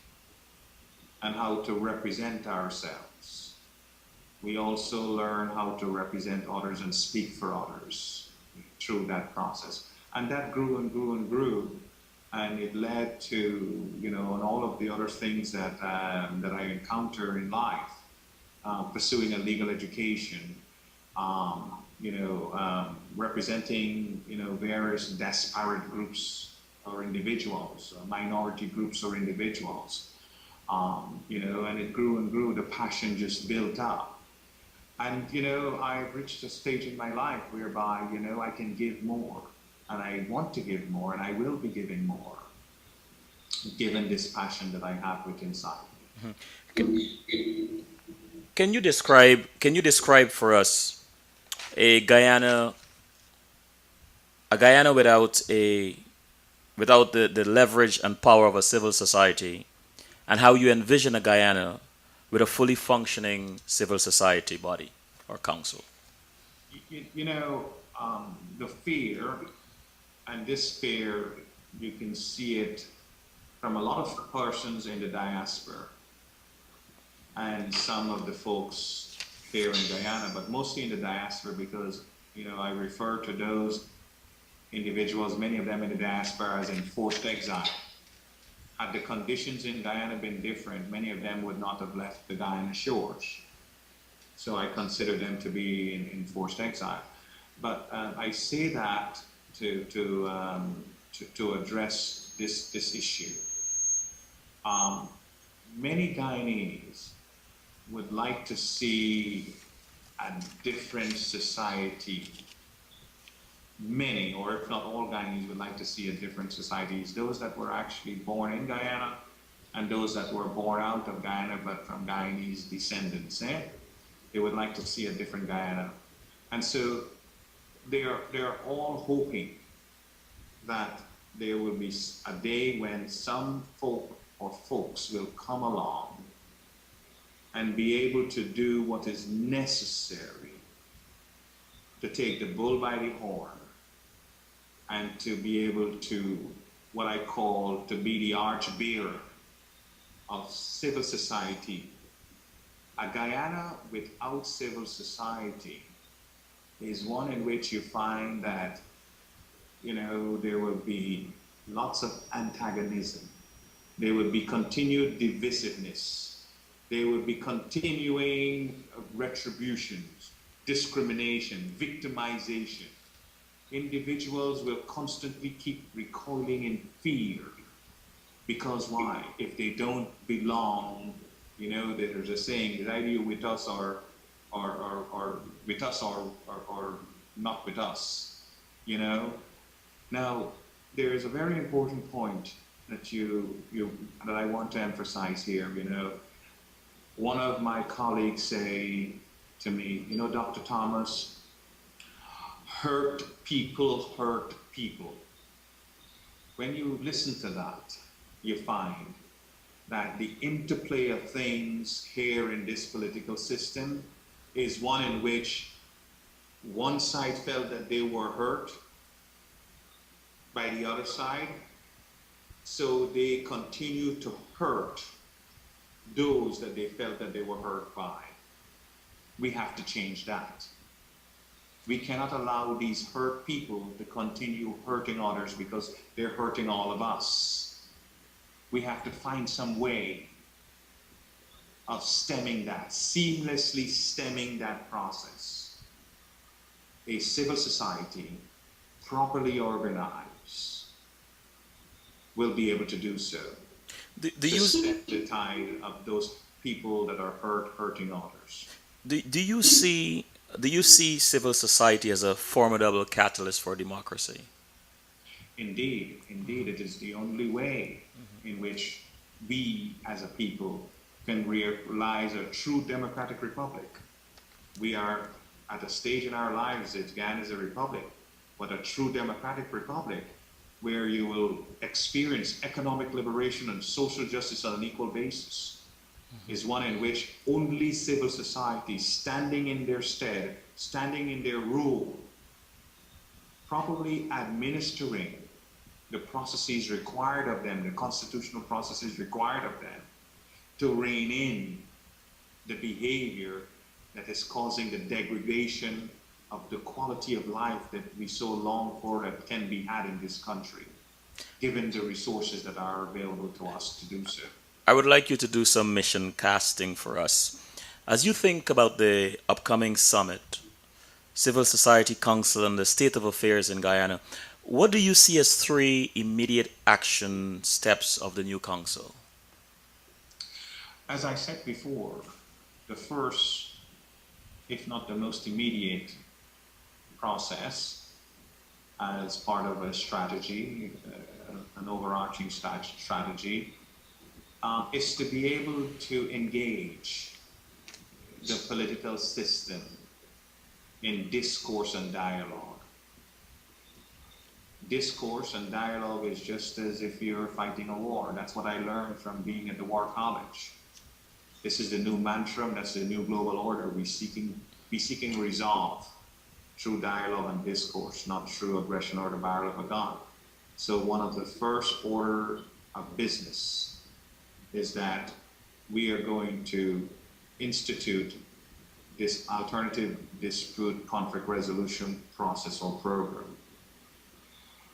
and how to represent ourselves. We also learn how to represent others and speak for others through that process. And that grew and grew and grew, and it led to, and all of the other things that I encounter in life, pursuing a legal education, representing, various disparate groups or individuals, minority groups or individuals, and it grew and grew. The passion just built up. And, I've reached a stage in my life whereby, I can give more, and I want to give more, and I will be giving more, given this passion that I have within inside Can you describe for us a Guyana a Guyana without the leverage and power of a civil society, and how you envision a Guyana with a fully functioning civil society body or council? the fear, and this fear, you can see it from a lot of persons in the diaspora and some of the folks here in Guyana, but mostly in the diaspora because, I refer to those individuals, many of them in the diaspora, as in forced exile. Had the conditions in Guyana been different, many of them would not have left the Guyana shores. So I consider them to be in forced exile. But I say that to address this issue. Many Guyanese would like to see a different society. Many, or if not all, Guyanese would like to see a different society. Those that were actually born in Guyana and those that were born out of Guyana but from Guyanese descendants. They would like to see a different Guyana. And so they're all hoping that there will be a day when some folk or folks will come along and be able to do what is necessary to take the bull by the horn and to be able to, what I call, to be the arch-bearer of civil society. A Guyana without civil society is one in which you find that, there will be lots of antagonism. There will be continued divisiveness. There will be continuing retributions, discrimination, victimization. Individuals will constantly keep recoiling in fear. Because why? If they don't belong, there's a saying, is either you with us or with us or not with us, Now, there is a very important point that that I want to emphasize here, One of my colleagues say to me, Dr. Thomas, hurt people hurt people. When you listen to that, you find that the interplay of things here in this political system is one in which one side felt that they were hurt by the other side, so they continue to hurt those that they felt that they were hurt by. We have to change that. We cannot allow these hurt people to continue hurting others because they're hurting all of us. We have to find some way of stemming that, seamlessly stemming that process. A civil society, properly organized, will be able to do so. Do to you stem the tide of those people that are hurting others. do you see civil society as a formidable catalyst for democracy? Indeed, it is the only way in which we as a people can realize a true democratic republic. We are at a stage in our lives that Ghana is a republic, but a true democratic republic where you will experience economic liberation and social justice on an equal basis is one in which only civil society standing in their stead, standing in their role, properly administering the processes required of them, the constitutional processes required of them, to rein in the behavior that is causing the degradation of the quality of life that we so long for that can be had in this country, given the resources that are available to us to do so. I would like you to do some mission casting for us. As you think about the upcoming summit, Civil Society Council, and the state of affairs in Guyana, what do you see as three immediate action steps of the new council? As I said before, the first, if not the most immediate process as part of a strategy, an overarching strategy, is to be able to engage the political system in discourse and dialogue. Discourse and dialogue is just as if you're fighting a war. That's what I learned from being at the War College. This is the new mantra, that's the new global order. Be seeking resolve through dialogue and discourse, not through aggression or the barrel of a gun. So one of the first order of business is that we are going to institute this alternative dispute conflict resolution process or program,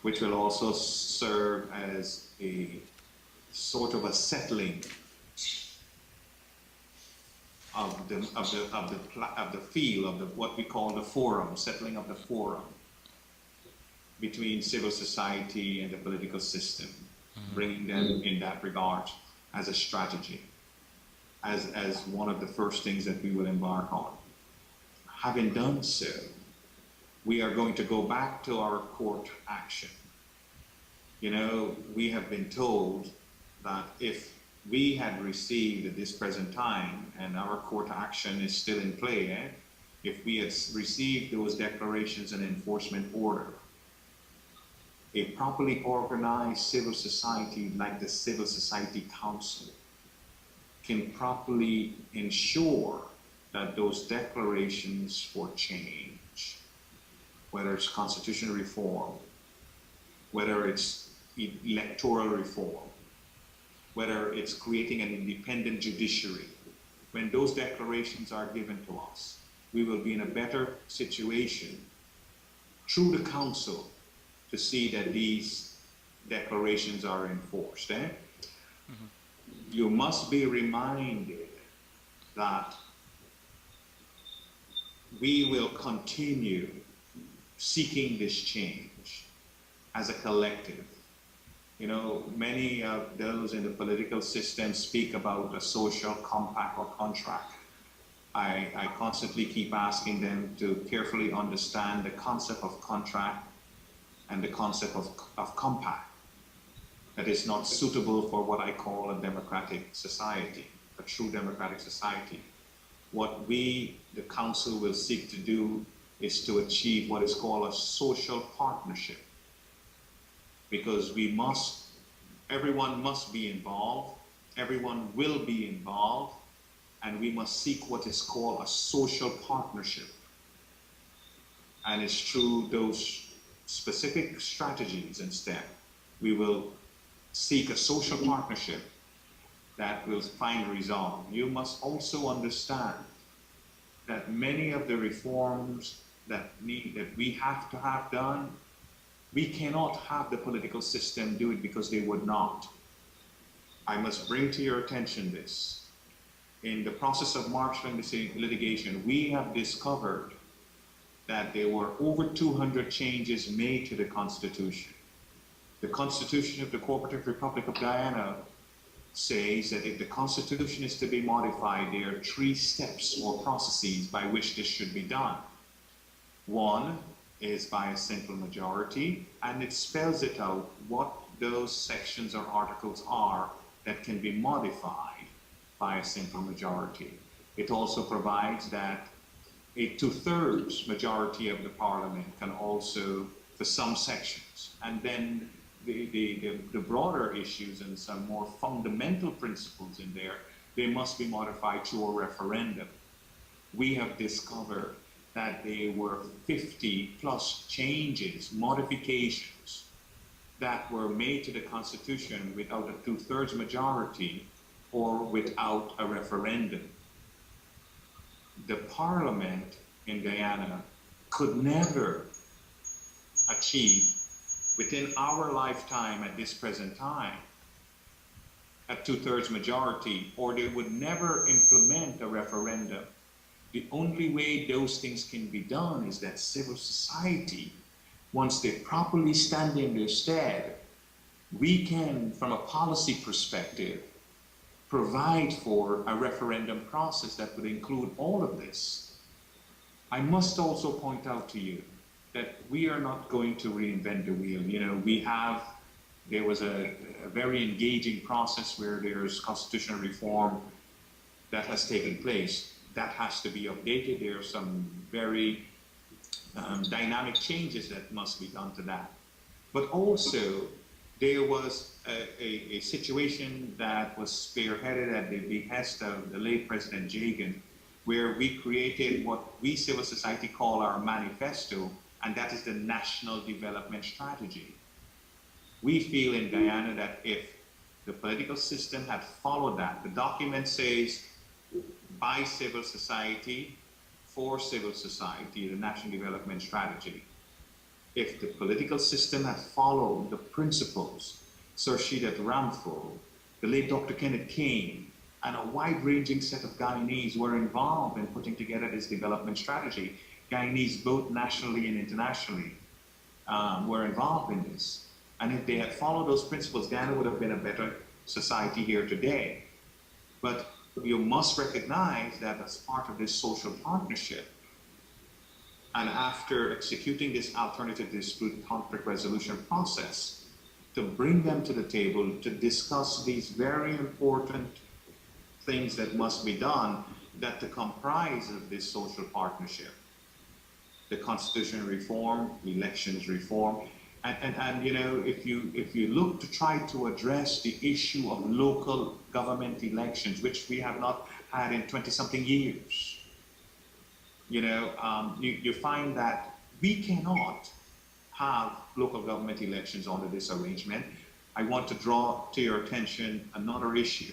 which will also serve as a sort of a settling of the feel of what we call the forum, settling of the forum between civil society and the political system, bringing them in that regard as a strategy, as one of the first things that we will embark on. Having done so, we are going to go back to our court action. You know, we have been told that if we had received at this present time, and our court action is still in play, if we had received those declarations and enforcement order, a properly organized civil society like the Civil Society Council can properly ensure that those declarations for change, whether it's constitutional reform, whether it's electoral reform, whether it's creating an independent judiciary, when those declarations are given to us, we will be in a better situation through the council to see that these declarations are enforced. You must be reminded that we will continue seeking this change as a collective. You know, many of those in the political system speak about a social compact or contract. I constantly keep asking them to carefully understand the concept of contract and the concept of compact that is not suitable for what I call a democratic society, a true democratic society. What we, the council, will seek to do is to achieve what is called a social partnership, because everyone must be involved, everyone will be involved, and we must seek what is called a social partnership. And it's through those specific strategies and steps, we will seek a social partnership that will find resolve. You must also understand that many of the reforms that we have to have done, we cannot have the political system do it because they would not. I must bring to your attention this. In the process of marshalling this litigation, we have discovered that there were over 200 changes made to the Constitution. The Constitution of the Cooperative Republic of Guyana says that if the Constitution is to be modified, there are 3 steps or processes by which this should be done. One is by a simple majority, and it spells it out what those sections or articles are that can be modified by a simple majority. It also provides that a 2/3 majority of the parliament can also, for some sections, and then the broader issues and some more fundamental principles in there, they must be modified through a referendum. We have discovered that there were 50 plus changes, modifications that were made to the Constitution without a 2/3 majority or without a referendum. The parliament in Guyana could never achieve within our lifetime at this present time a two-thirds majority, or they would never implement a referendum. The only way those things can be done is that civil society, once they properly stand in their stead, we can, from a policy perspective, provide for a referendum process that would include all of this. I must also point out to you that we are not going to reinvent the wheel. You know, there was a very engaging process where there's constitutional reform that has taken place. That has to be updated. There are some very dynamic changes that must be done to that. But also, there was a situation that was spearheaded at the behest of the late President Jagan, where we created what we civil society call our manifesto, and that is the National Development Strategy. We feel in Guyana that if the political system had followed that, the document says by civil society, for civil society, the National Development Strategy. If the political system had followed the principles, Sir Shidat Ramphul, the late Dr. Kenneth Kane, and a wide-ranging set of Guyanese were involved in putting together this development strategy. Guyanese, both nationally and internationally, were involved in this. And if they had followed those principles, Guyana would have been a better society here today. But you must recognize that as part of this social partnership, and after executing this alternative dispute conflict resolution process, to bring them to the table to discuss these very important things that must be done that to comprise of this social partnership. The constitutional reform, elections reform, and you know, if you look to try to address the issue of local government elections, which we have not had in 20-something years, you know, you find that we cannot have local government elections under this arrangement. I want to draw to your attention another issue.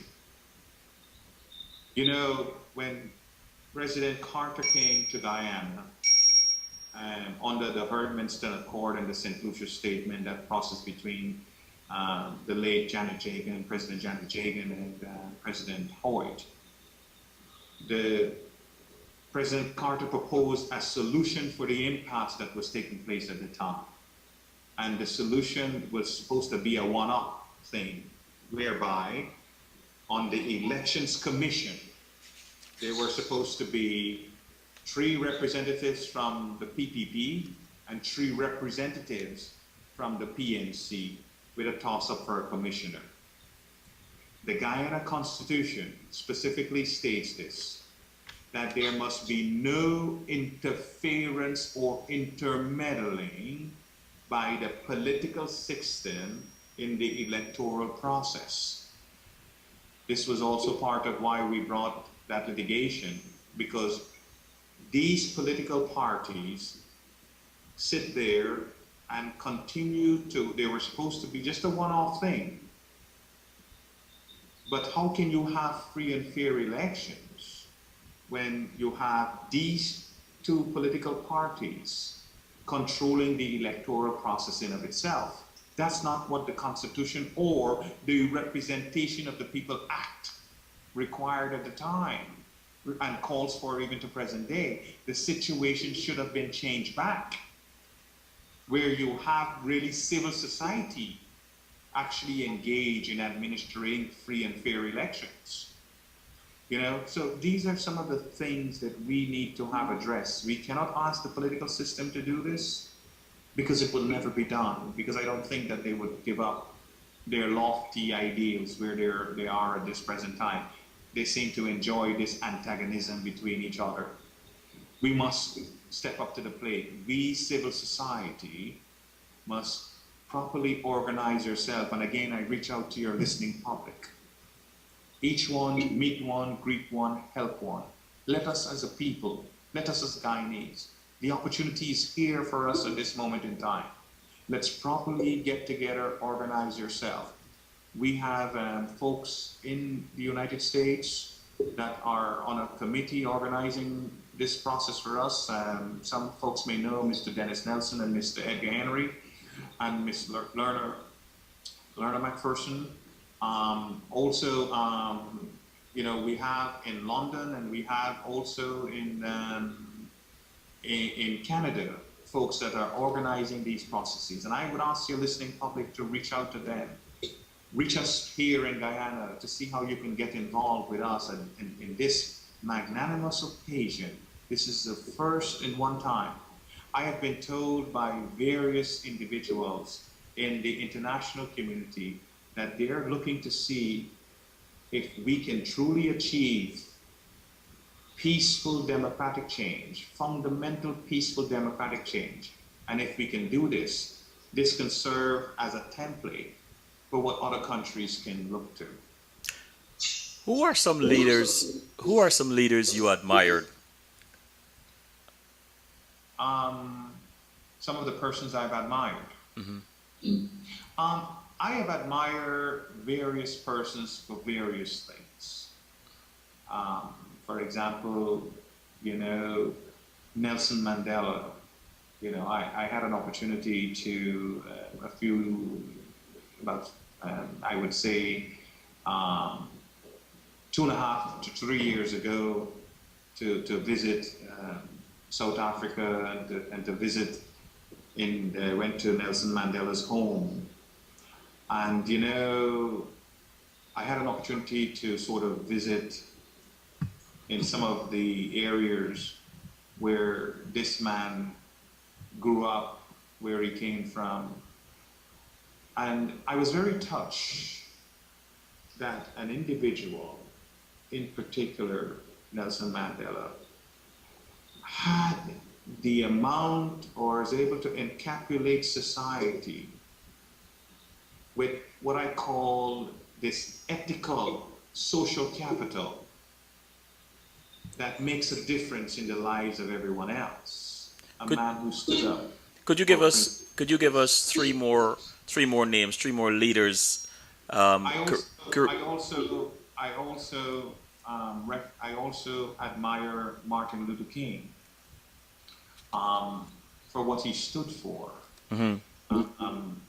You know, when President Carter came to Guyana, under the Herdmanston Accord and the St. Lucia Statement, that process between the late Janet Jagan, President Janet Jagan, and President Hoyt, President Carter proposed a solution for the impasse that was taking place at the time. And the solution was supposed to be a one-up thing, whereby on the Elections Commission, there were supposed to be 3 representatives from the PPP and 3 representatives from the PNC, with a toss-up for a commissioner. The Guyana Constitution specifically states this, that there must be no interference or intermeddling by the political system in the electoral process. This was also part of why we brought that litigation, because these political parties sit there and continue to, they were supposed to be just a one-off thing. But how can you have free and fair elections when you have these 2 political parties controlling the electoral process in of itself? That's not what the Constitution or the Representation of the People Act required at the time, and calls for even to present day. The situation should have been changed back, where you have really civil society actually engage in administering free and fair elections. You know, so these are some of the things that we need to have addressed. We cannot ask the political system to do this, because it will never be done, because I don't think that they would give up their lofty ideals where they are at this present time. They seem to enjoy this antagonism between each other. We must step up to the plate. We, civil society, must properly organize yourself. And again, I reach out to your listening public. Each one, meet one, greet one, help one. Let us as a people, let us as Guyanese, the opportunity is here for us at this moment in time. Let's properly get together, organize yourself. We have folks in the United States that are on a committee organizing this process for us. Some folks may know Mr. Dennis Nelson and Mr. Edgar Henry and Ms. Lerner McPherson. Also, we have in London and we have also in Canada folks that are organizing these processes. And I would ask your listening public to reach out to them. Reach us here in Guyana to see how you can get involved with us in this magnanimous occasion. This is the first in one time. I have been told by various individuals in the international community that they're looking to see if we can truly achieve peaceful democratic change, fundamental peaceful democratic change. And if we can do this, this can serve as a template for what other countries can look to. Who are some leaders? Who are some leaders you admired? Um, some of the persons I've admired. Hmm. Um, I have admired various persons for various things. Um, for example, Nelson Mandela. I had an opportunity to about, I would say, um, 2.5 to 3 years ago to visit South Africa and to visit went to Nelson Mandela's home. And, I had an opportunity to sort of visit in some of the areas where this man grew up, where he came from. And I was very touched that an individual, in particular Nelson Mandela, had the amount or is able to encapsulate society with what I call this ethical social capital that makes a difference in the lives of everyone else. A Could man who stood up could you give for us could you give us three more names, three more leaders? Um, I cur- also, cur- I also, I also admire Martin Luther King for what he stood for. Mhm. Um,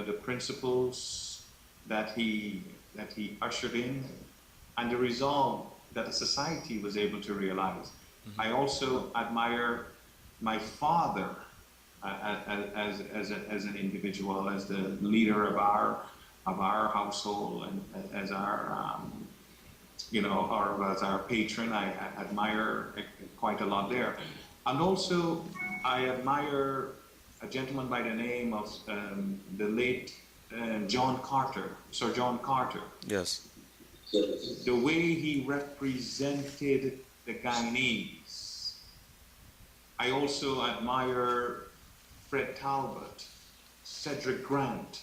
the principles that he ushered in, and the resolve that the society was able to realize. I also admire my father as an individual, as the leader of our household, and as our or as our patron. I admire quite a lot there, and also I admire a gentleman by the name of the late John Carter, Sir John Carter. yes. The way he represented the Guyanese. I also admire Fred Talbot, Cedric Grant,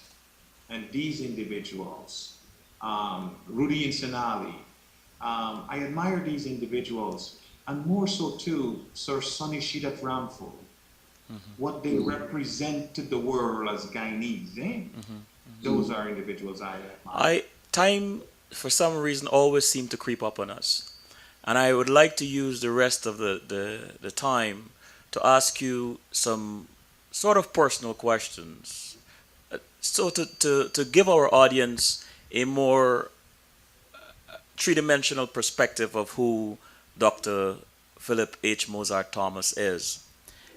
and these individuals, Rudy Insinali. I admire these individuals, and more so too, Sir Sonny Shidat Ramphul, what they represent to the world as Guyanese. Those are individuals I admire. Time for some reason always seemed to creep up on us. And I would like to use the rest of the time to ask you some sort of personal questions. So to give our audience a more three-dimensional perspective of who Dr. Philip H. Mozart Thomas is.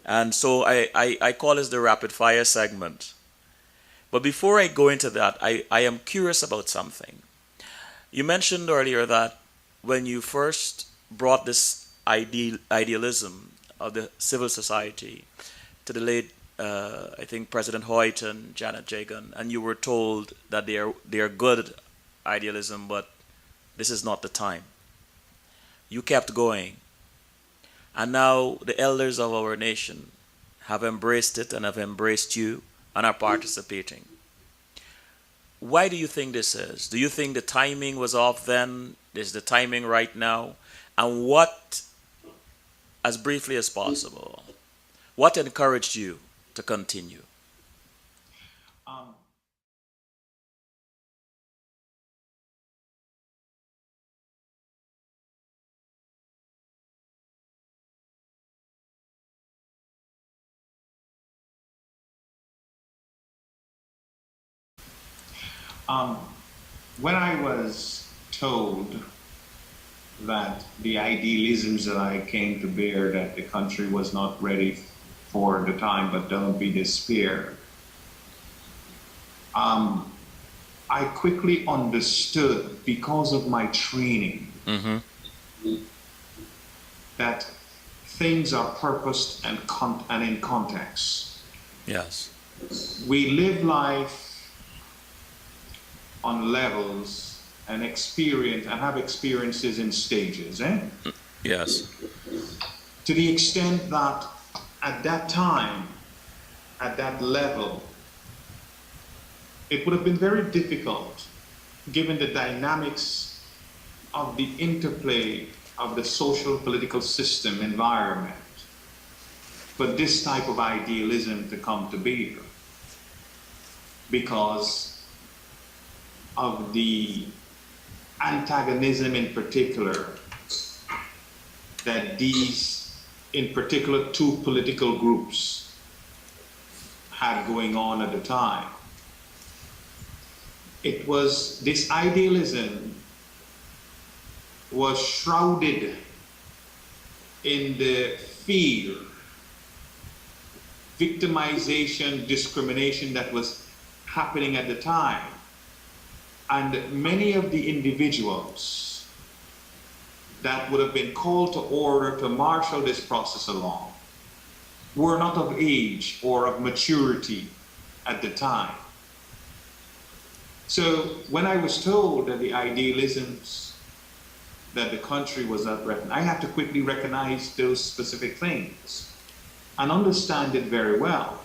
And so I call this the rapid fire segment. But before I go into that, I am curious about something. You mentioned earlier that when you first brought this idealism of the civil society to the late, I think, President Hoyt and Janet Jagan, and you were told that they are good idealism, but this is not the time. You kept going, and now the elders of our nation have embraced it and have embraced you and are participating. Why do you think this is? Do you think the timing was off then? Is the timing right now? And what, as briefly as possible, what encouraged you to continue? Um, Um, when I was told that the idealisms that I came to bear, that the country was not ready for the time, but don't be despair, I quickly understood, because of my training, Mm-hmm. that things are purposed and in context. Yes. We live life on levels and experience and have experiences in stages, eh? Yes. To the extent that at that time, at that level, it would have been very difficult, given the dynamics of the interplay of the social political system environment, for this type of idealism to come to bear, because of the antagonism in particular that these, in particular, two political groups had going on at the time. It was, this idealism was shrouded in the fear, victimization, discrimination that was happening at the time. And many of the individuals that would have been called to order to marshal this process along were not of age or of maturity at the time. So when I was told that the idealisms that the country was at threat, I had to quickly recognize those specific things and understand it very well.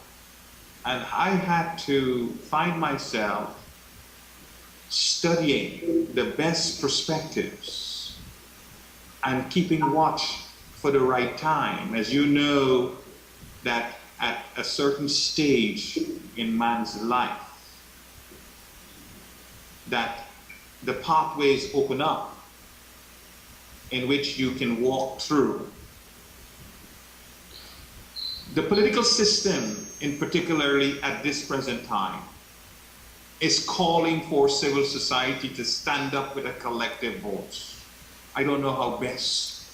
And I had to find myself studying the best perspectives and keeping watch for the right time. As you know, that at a certain stage in man's life, that the pathways open up in which you can walk through. The political system, in particularly at this present time, is calling for civil society to stand up with a collective voice. I don't know how best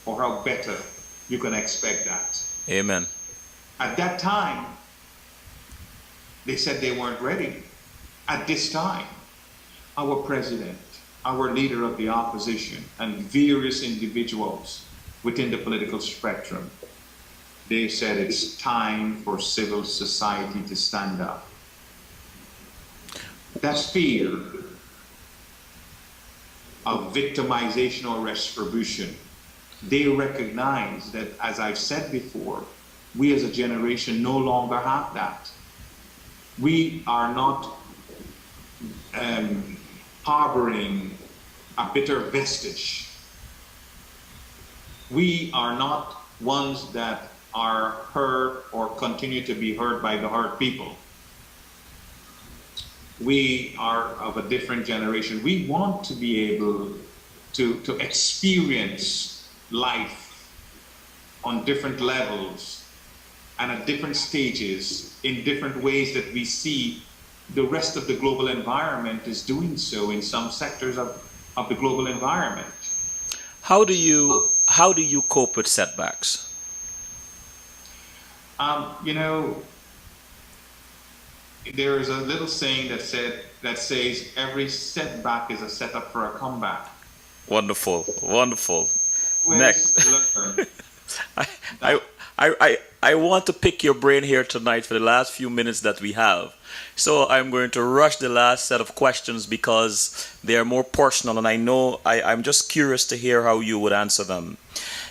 or how better you can expect that. Amen. At that time, they said they weren't ready. At this time, our president, our leader of the opposition, and various individuals within the political spectrum, they said it's time for civil society to stand up. That's fear of victimization or retribution. They recognize that, as I've said before, we as a generation no longer have that. We are not harboring a bitter vestige. We are not ones that are hurt or continue to be hurt by the hurt people. We are of a different generation. We want to be able to experience life on different levels and at different stages in different ways that we see the rest of the global environment is doing so in some sectors of the global environment. How do you cope with setbacks? You know, there is a little saying that says every setback is a setup for a comeback. Wonderful, wonderful. Always Next. learn. I, I, I want to pick your brain here tonight for the last few minutes that we have. So I'm going to rush the last set of questions because they are more personal, and I know I'm just curious to hear how you would answer them.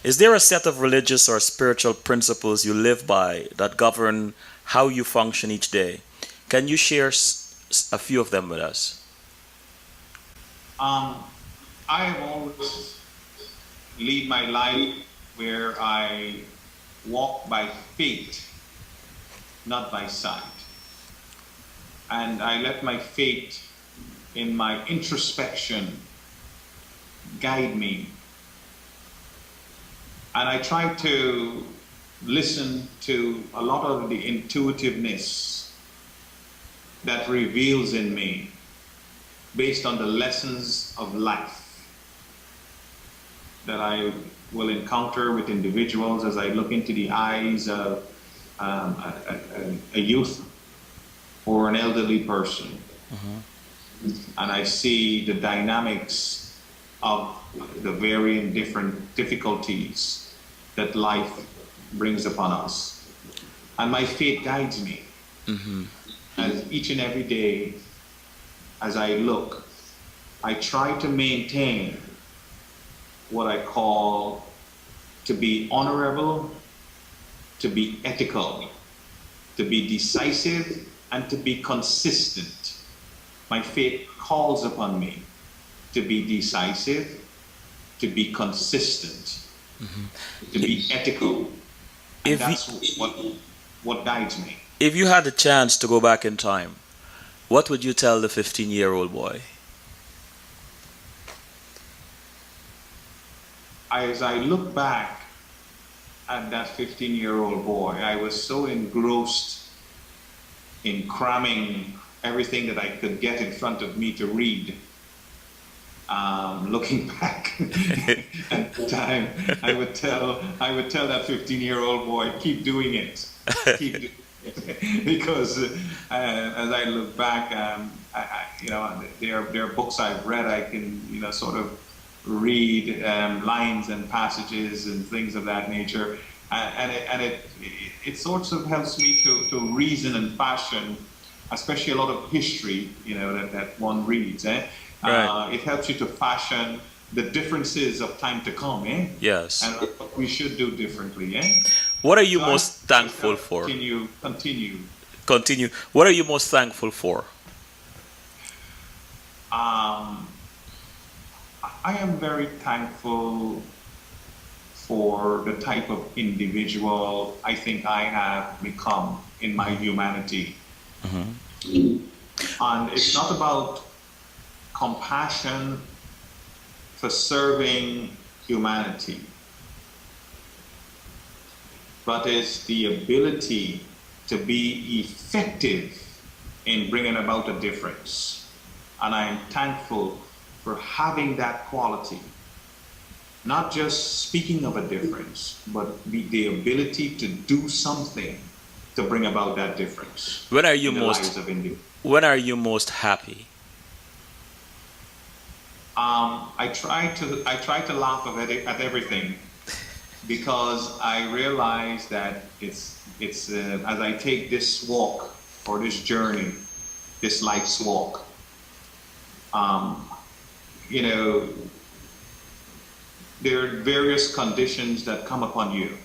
Is there a set of religious or spiritual principles you live by that govern how you function each day? Can you share a few of them with us? I have always lead my life where I walk by faith, not by sight. And I let my faith in my introspection guide me. And I try to listen to a lot of the intuitiveness that reveals in me based on the lessons of life that I will encounter with individuals as I look into the eyes of a youth or an elderly person. And I see the dynamics of the varying different difficulties that life brings upon us. And my faith guides me. As each and every day, as I look, I try to maintain what I call to be honorable, to be ethical, to be decisive, and to be consistent. My faith calls upon me to be decisive, to be consistent, to be ethical. And If you, that's what guides me. if you had the chance to go back in time, what would you tell the 15-year-old boy? As I look back at that 15-year-old boy, I was so engrossed in cramming everything that I could get in front of me to read. Looking back at the time, I would tell that 15-year-old boy, keep doing it, keep doing it. Because as I look back, there are books I've read. I can sort of read lines and passages and things of that nature, and it sort of helps me to reason and fashion, especially a lot of history, that one reads. Right. It helps you to fashion the differences of time to come, Yes. and what we should do differently, What are you So most thankful for? Continue. Continue. What are you most thankful for? Um, I am very thankful for the type of individual I think I have become in my humanity. And it's not about compassion for serving humanity, but it's the ability to be effective in bringing about a difference. And I am thankful for having that quality. Not just speaking of a difference, but the ability to do something to bring about that difference When are you in the most lives of individuals. when are you most happy? I try to laugh at everything, because I realize that it's as I take this walk or this journey, this life's walk, there are various conditions that come upon you.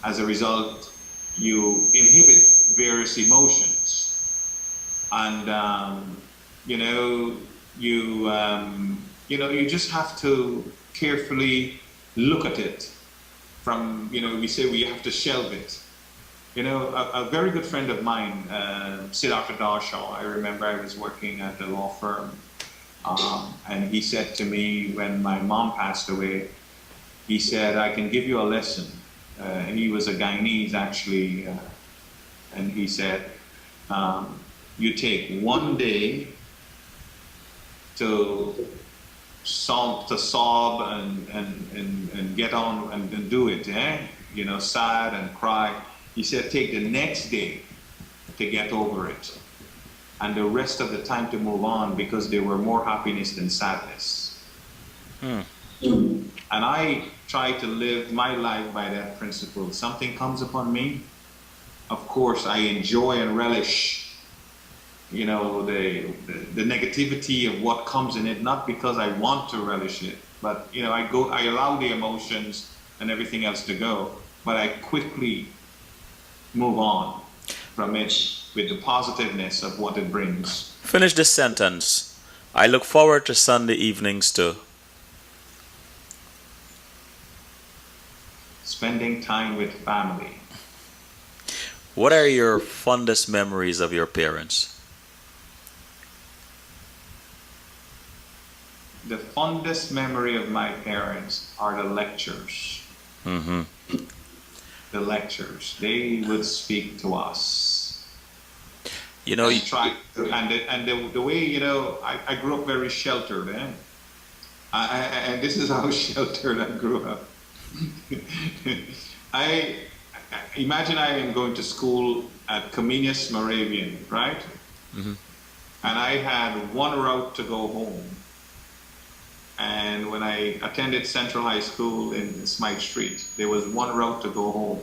As a result, you inhibit various emotions, and you just have to carefully look at it. From we say we have to shelve it. A very good friend of mine, Siddhartha Darshaw, I remember I was working at the law firm, and he said to me when my mom passed away, he said, I can give you a lesson. He was a Guyanese actually, and he said, you take one day to sob and get on and do it, sad and cry. He said, take the next day to get over it, and the rest of the time to move on, because there were more happiness than sadness. And I try to live my life by that principle. Something comes upon me, of course I enjoy and relish the negativity of what comes in it, not because I want to relish it, but I allow the emotions and everything else to go, but I quickly move on from it with the positiveness of what it brings. Finish this sentence. I look forward to Sunday evenings too. Spending time with family. What are your fondest memories of your parents? The fondest memory of my parents are the lectures. The lectures. They would speak to us. You know, and try the way, I grew up very sheltered, and this is how sheltered I grew up. I imagine I am going to school at Comenius Moravian, right? hmm And I had one route to go home. And when I attended Central High School in Smythe Street, there was one route to go home.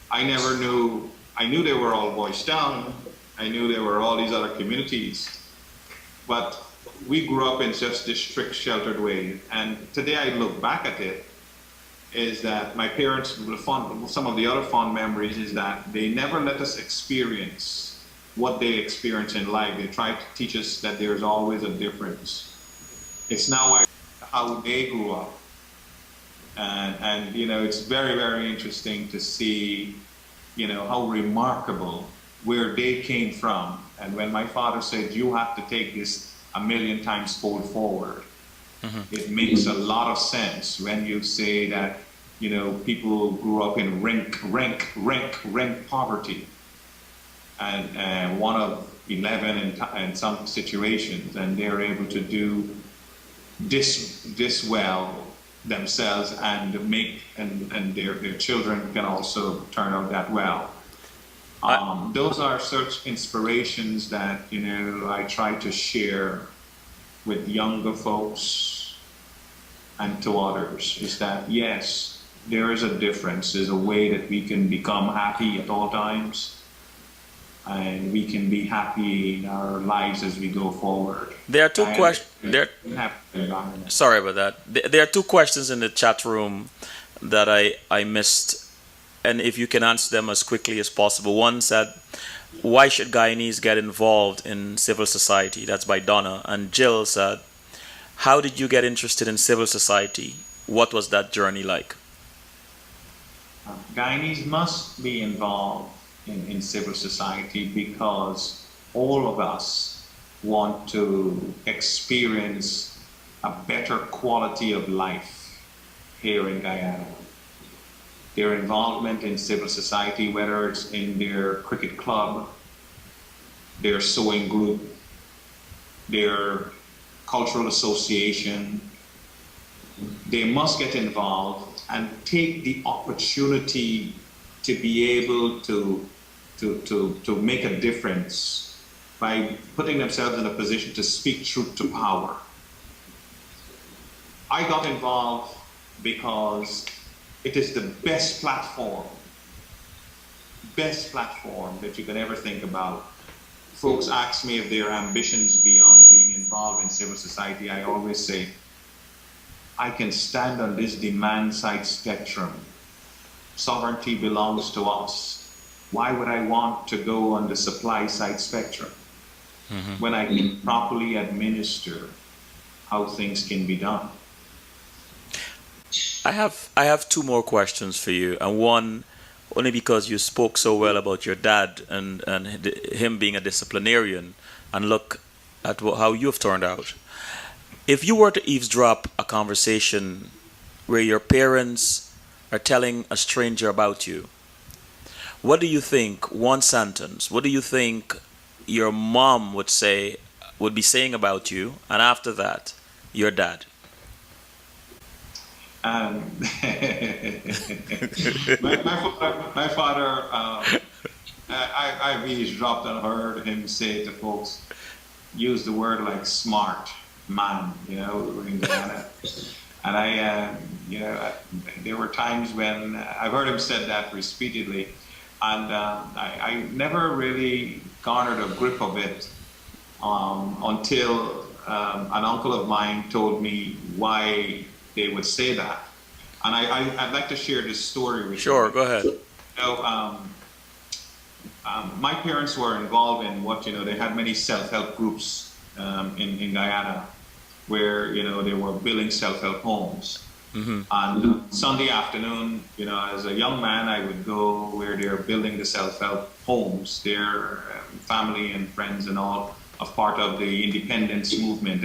I never knew, I knew they were all boys down. I knew there were all these other communities. But we grew up in just this strict, sheltered way. And today I look back at it, is that my parents, some of the other fond memories is that they never let us experience what they experience in life. They tried to teach us that there's always a difference. It's now how they grew up. And it's very, very interesting to see, how remarkable where they came from. And when my father said, you have to take this a million times fold forward, it makes a lot of sense when you say that, people grew up in rank poverty, and one of 11 in some situations, and they're able to do this well themselves and make and their children can also turn out that well. Those are such inspirations that I try to share with younger folks and to others, is that yes, there is a difference. There's a way that we can become happy at all times, and we can be happy in our lives as we go forward. there are two questions. Environment. Sorry about that. There are two questions in the chat room that I missed, and if you can answer them as quickly as possible. One said, "Why should Guyanese get involved in civil society?" That's by Donna. And Jill said, "How did you get interested in civil society? What was that journey like?" Guyanese must be involved in civil society because all of us want to experience a better quality of life here in Guyana. Their involvement in civil society, whether it's in their cricket club, their sewing group, their cultural association, they must get involved and take the opportunity to be able to make a difference by putting themselves in a position to speak truth to power. I got involved because it is the best platform that you can ever think about. Folks ask me if there are ambitions beyond being involved in civil society. I always say, I can stand on this demand side spectrum. Sovereignty belongs to us. Why would I want to go on the supply side spectrum when I can properly administer how things can be done? I have two more questions for you, and one only because you spoke so well about your dad and him being a disciplinarian, and look at how you've turned out. If you were to eavesdrop a conversation where your parents are telling a stranger about you, what do you think, one sentence, what do you think your mom would be saying about you, and after that, your dad? My father, I've eavesdropped and heard him say to folks, use the word like smart man, in Guyana. And there were times when I've heard him said that repeatedly, and I never really garnered a grip of it until an uncle of mine told me why they would say that. And I'd like to share this story with you. Sure, go ahead. My parents were involved in they had many self-help groups in Guyana where, they were building self-help homes. And Sunday afternoon, as a young man, I would go where they're building the self-help homes. Their family and friends and all of part of the independence movement.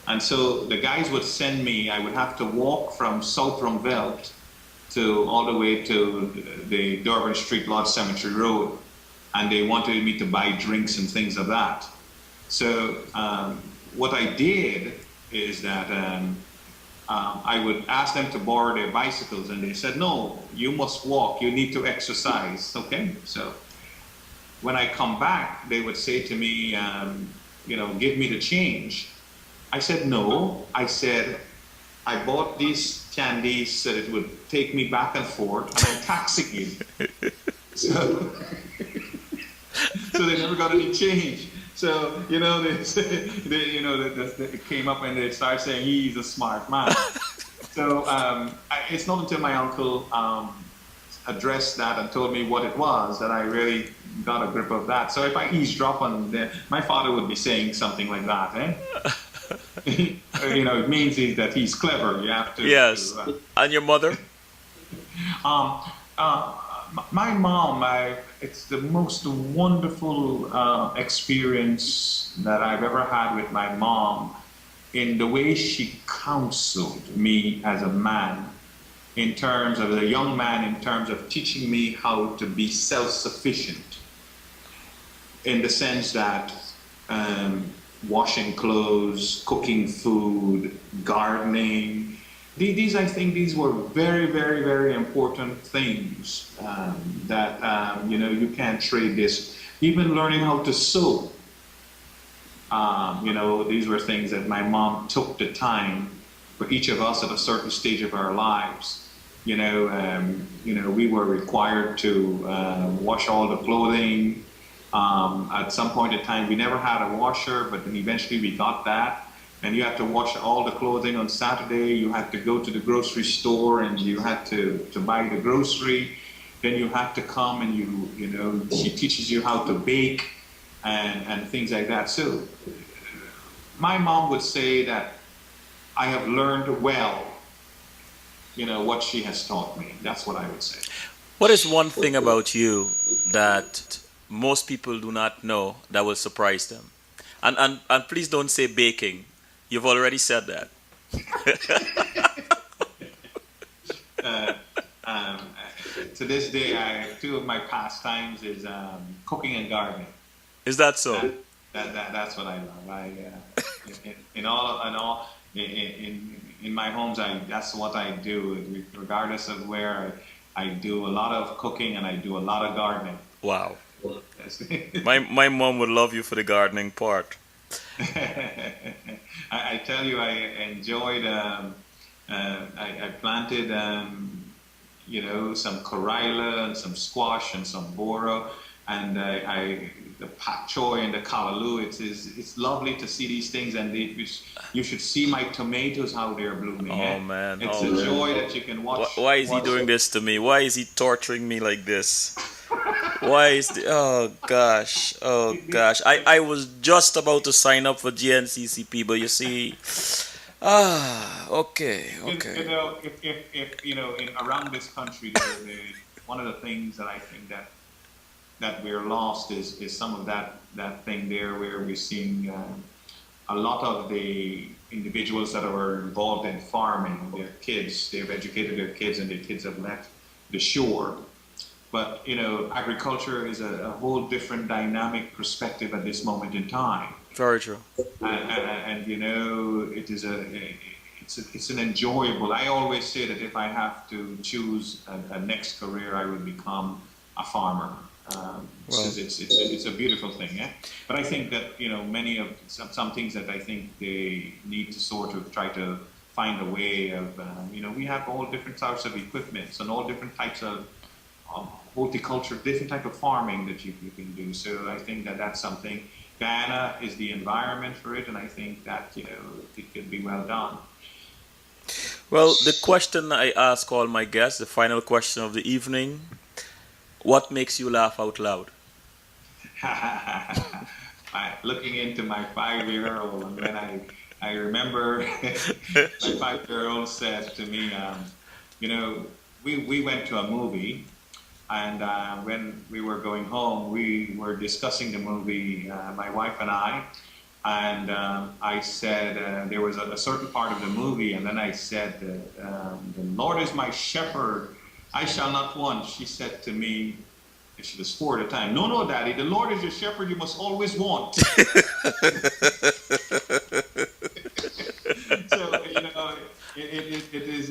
And so the guys would send me, I would have to walk from South Rumvelt to all the way to the Durban Street Lodge Cemetery Road. and they wanted me to buy drinks and things of that. So what I did is that I would ask them to borrow their bicycles, and they said, "No, you must walk. You need to exercise." Okay, so when I come back, they would say to me, "Give me the change." I said, "No." I said, "I bought these candies so it would take me back and forth, and I'm taxing you." So, so they never got any change. So it came up and they started saying he's a smart man. So it's not until my uncle addressed that and told me what it was that I really got a grip of that. So if I eavesdrop on there, my father would be saying something like that, eh? It means that he's clever. You have to. Yes. And your mother? Um, my mom, it's the most wonderful experience that I've ever had with my mom in the way she counseled me as a man, in terms of a young man, in terms of teaching me how to be self-sufficient, in the sense that washing clothes, cooking food, gardening. I think these were very, very, very important things that, you can't trade this. Even learning how to sew. These were things that my mom took the time for each of us at a certain stage of our lives. We were required to wash all the clothing. At some point in time, we never had a washer, but then eventually we got that. And you had to wash all the clothing on Saturday. You had to go to the grocery store and you had to buy the grocery. Then you had to come and she teaches you how to bake and things like that. So my mom would say that I have learned well, what she has taught me. That's what I would say. What is one thing about you that most people do not know that will surprise them? And please don't say baking. You've already said that. uh, um, to this day, two of my pastimes is cooking and gardening. Is that so? That's what I love. In my homes, that's what I do. Regardless of where, I do a lot of cooking and I do a lot of gardening. Wow. My mom would love you for the gardening part. I tell you, I enjoyed. I planted, some corilla and some squash and some boro, and the pak choy and the callaloo. It's lovely to see these things, and you should see my tomatoes, how they're blooming. Oh man, it's a joy that you can watch. Why is he doing this to me? Why is he torturing me like this? Why is oh gosh, I was just about to sign up for GNCCP, but you see, okay. If around this country, one of the things that I think that we're lost is some of that thing there, where we're seeing a lot of the individuals that are involved in farming, their kids, they've educated their kids, and their kids have left the shore. But agriculture is a whole different dynamic perspective at this moment in time. Very true. And it is it's an enjoyable. I always say that if I have to choose a next career, I would become a farmer. It's a beautiful thing, yeah. But I think that many of some things that I think they need to sort of try to find a way of. We have all different types of equipments and all different types of horticulture, different type of farming that you can do. So I think that that's something. Guyana is the environment for it, and I think that it can be well done. Well, the question I ask all my guests, the final question of the evening: what makes you laugh out loud? Looking into my 5-year-old, and when I remember my 5-year-old said to me, we went to a movie. And when we were going home, we were discussing the movie, my wife and I. And I said, there was a certain part of the movie, and then I said, the Lord is my shepherd, I shall not want. She said to me, And she was 4 at the time. No, no, Daddy, the Lord is your shepherd, you must always want. So, it is,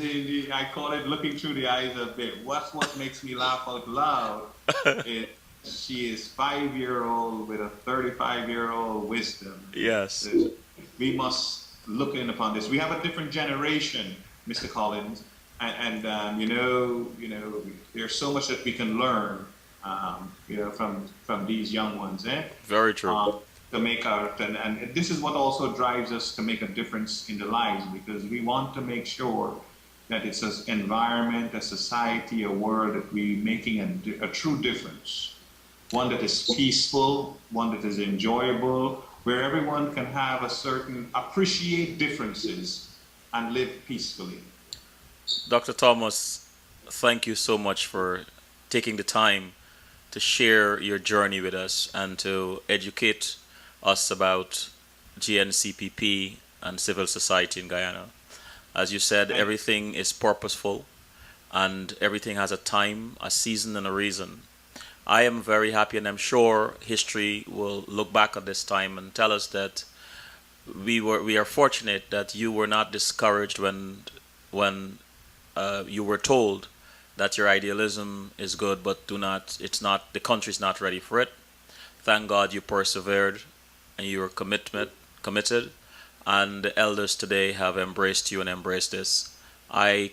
I call it looking through the eyes of it. What's what makes me laugh out loud? It, she is 5-year-old with a 35-year-old wisdom. Yes. We must look in upon this. We have a different generation, Mr. Collins, and there's so much that we can learn, from these young ones, eh? Very true. To make out, and this is what also drives us to make a difference in the lives, because we want to make sure that it's an environment, a society, a world that we're making a true difference. One that is peaceful, one that is enjoyable, where everyone can have appreciate differences and live peacefully. Dr. Thomas, thank you so much for taking the time to share your journey with us and to educate us about GNCPP and civil society in Guyana. As you said, everything is purposeful and everything has a time, a season, and a reason. I am very happy, and I'm sure history will look back at this time and tell us that we are fortunate that you were not discouraged when you were told that your idealism is good, but the country's not ready for it. Thank God you persevered and you were committed, and the elders today have embraced you and embraced this. I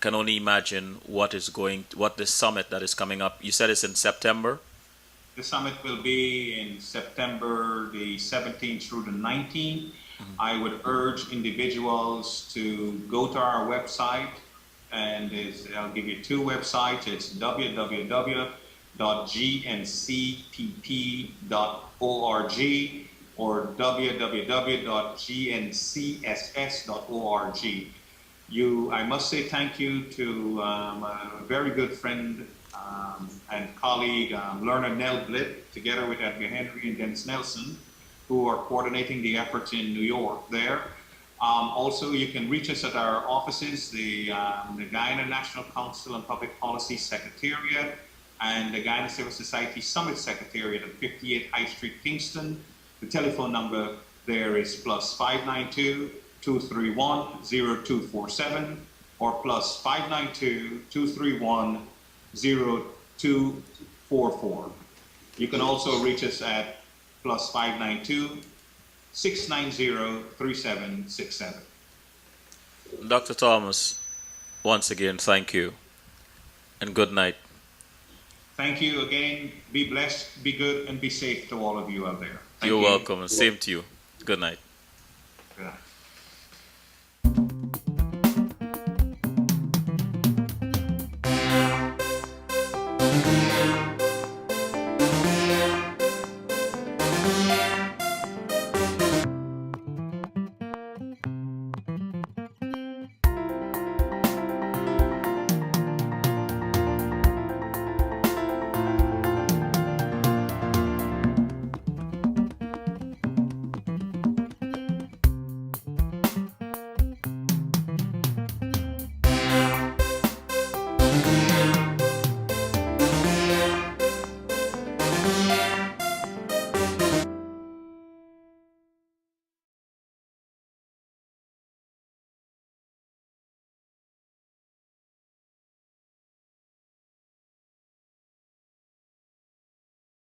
can only imagine what the summit that is coming up. You said it's in September. The summit will be in September the 17th through the 19th. Mm-hmm. I would urge individuals to go to our website, and I'll give you 2 websites. It's www.gncpp.org or www.gncss.org. I must say thank you to a very good friend and colleague, Lerner Nell Blitt, together with Edgar Henry and Dennis Nelson, who are coordinating the efforts in New York there. Also, you can reach us at our offices, the Guyana National Council on Public Policy Secretariat and the Guyana Civil Society Summit Secretariat at 58 High Street, Kingston. The telephone number there is +592-231-0247 or +592-231-0244. You can also reach us at +592-690-3767. Dr. Thomas, once again, thank you and good night. Thank you again. Be blessed, be good, and be safe to all of you out there. You're welcome, and same to you. Good night. Good night.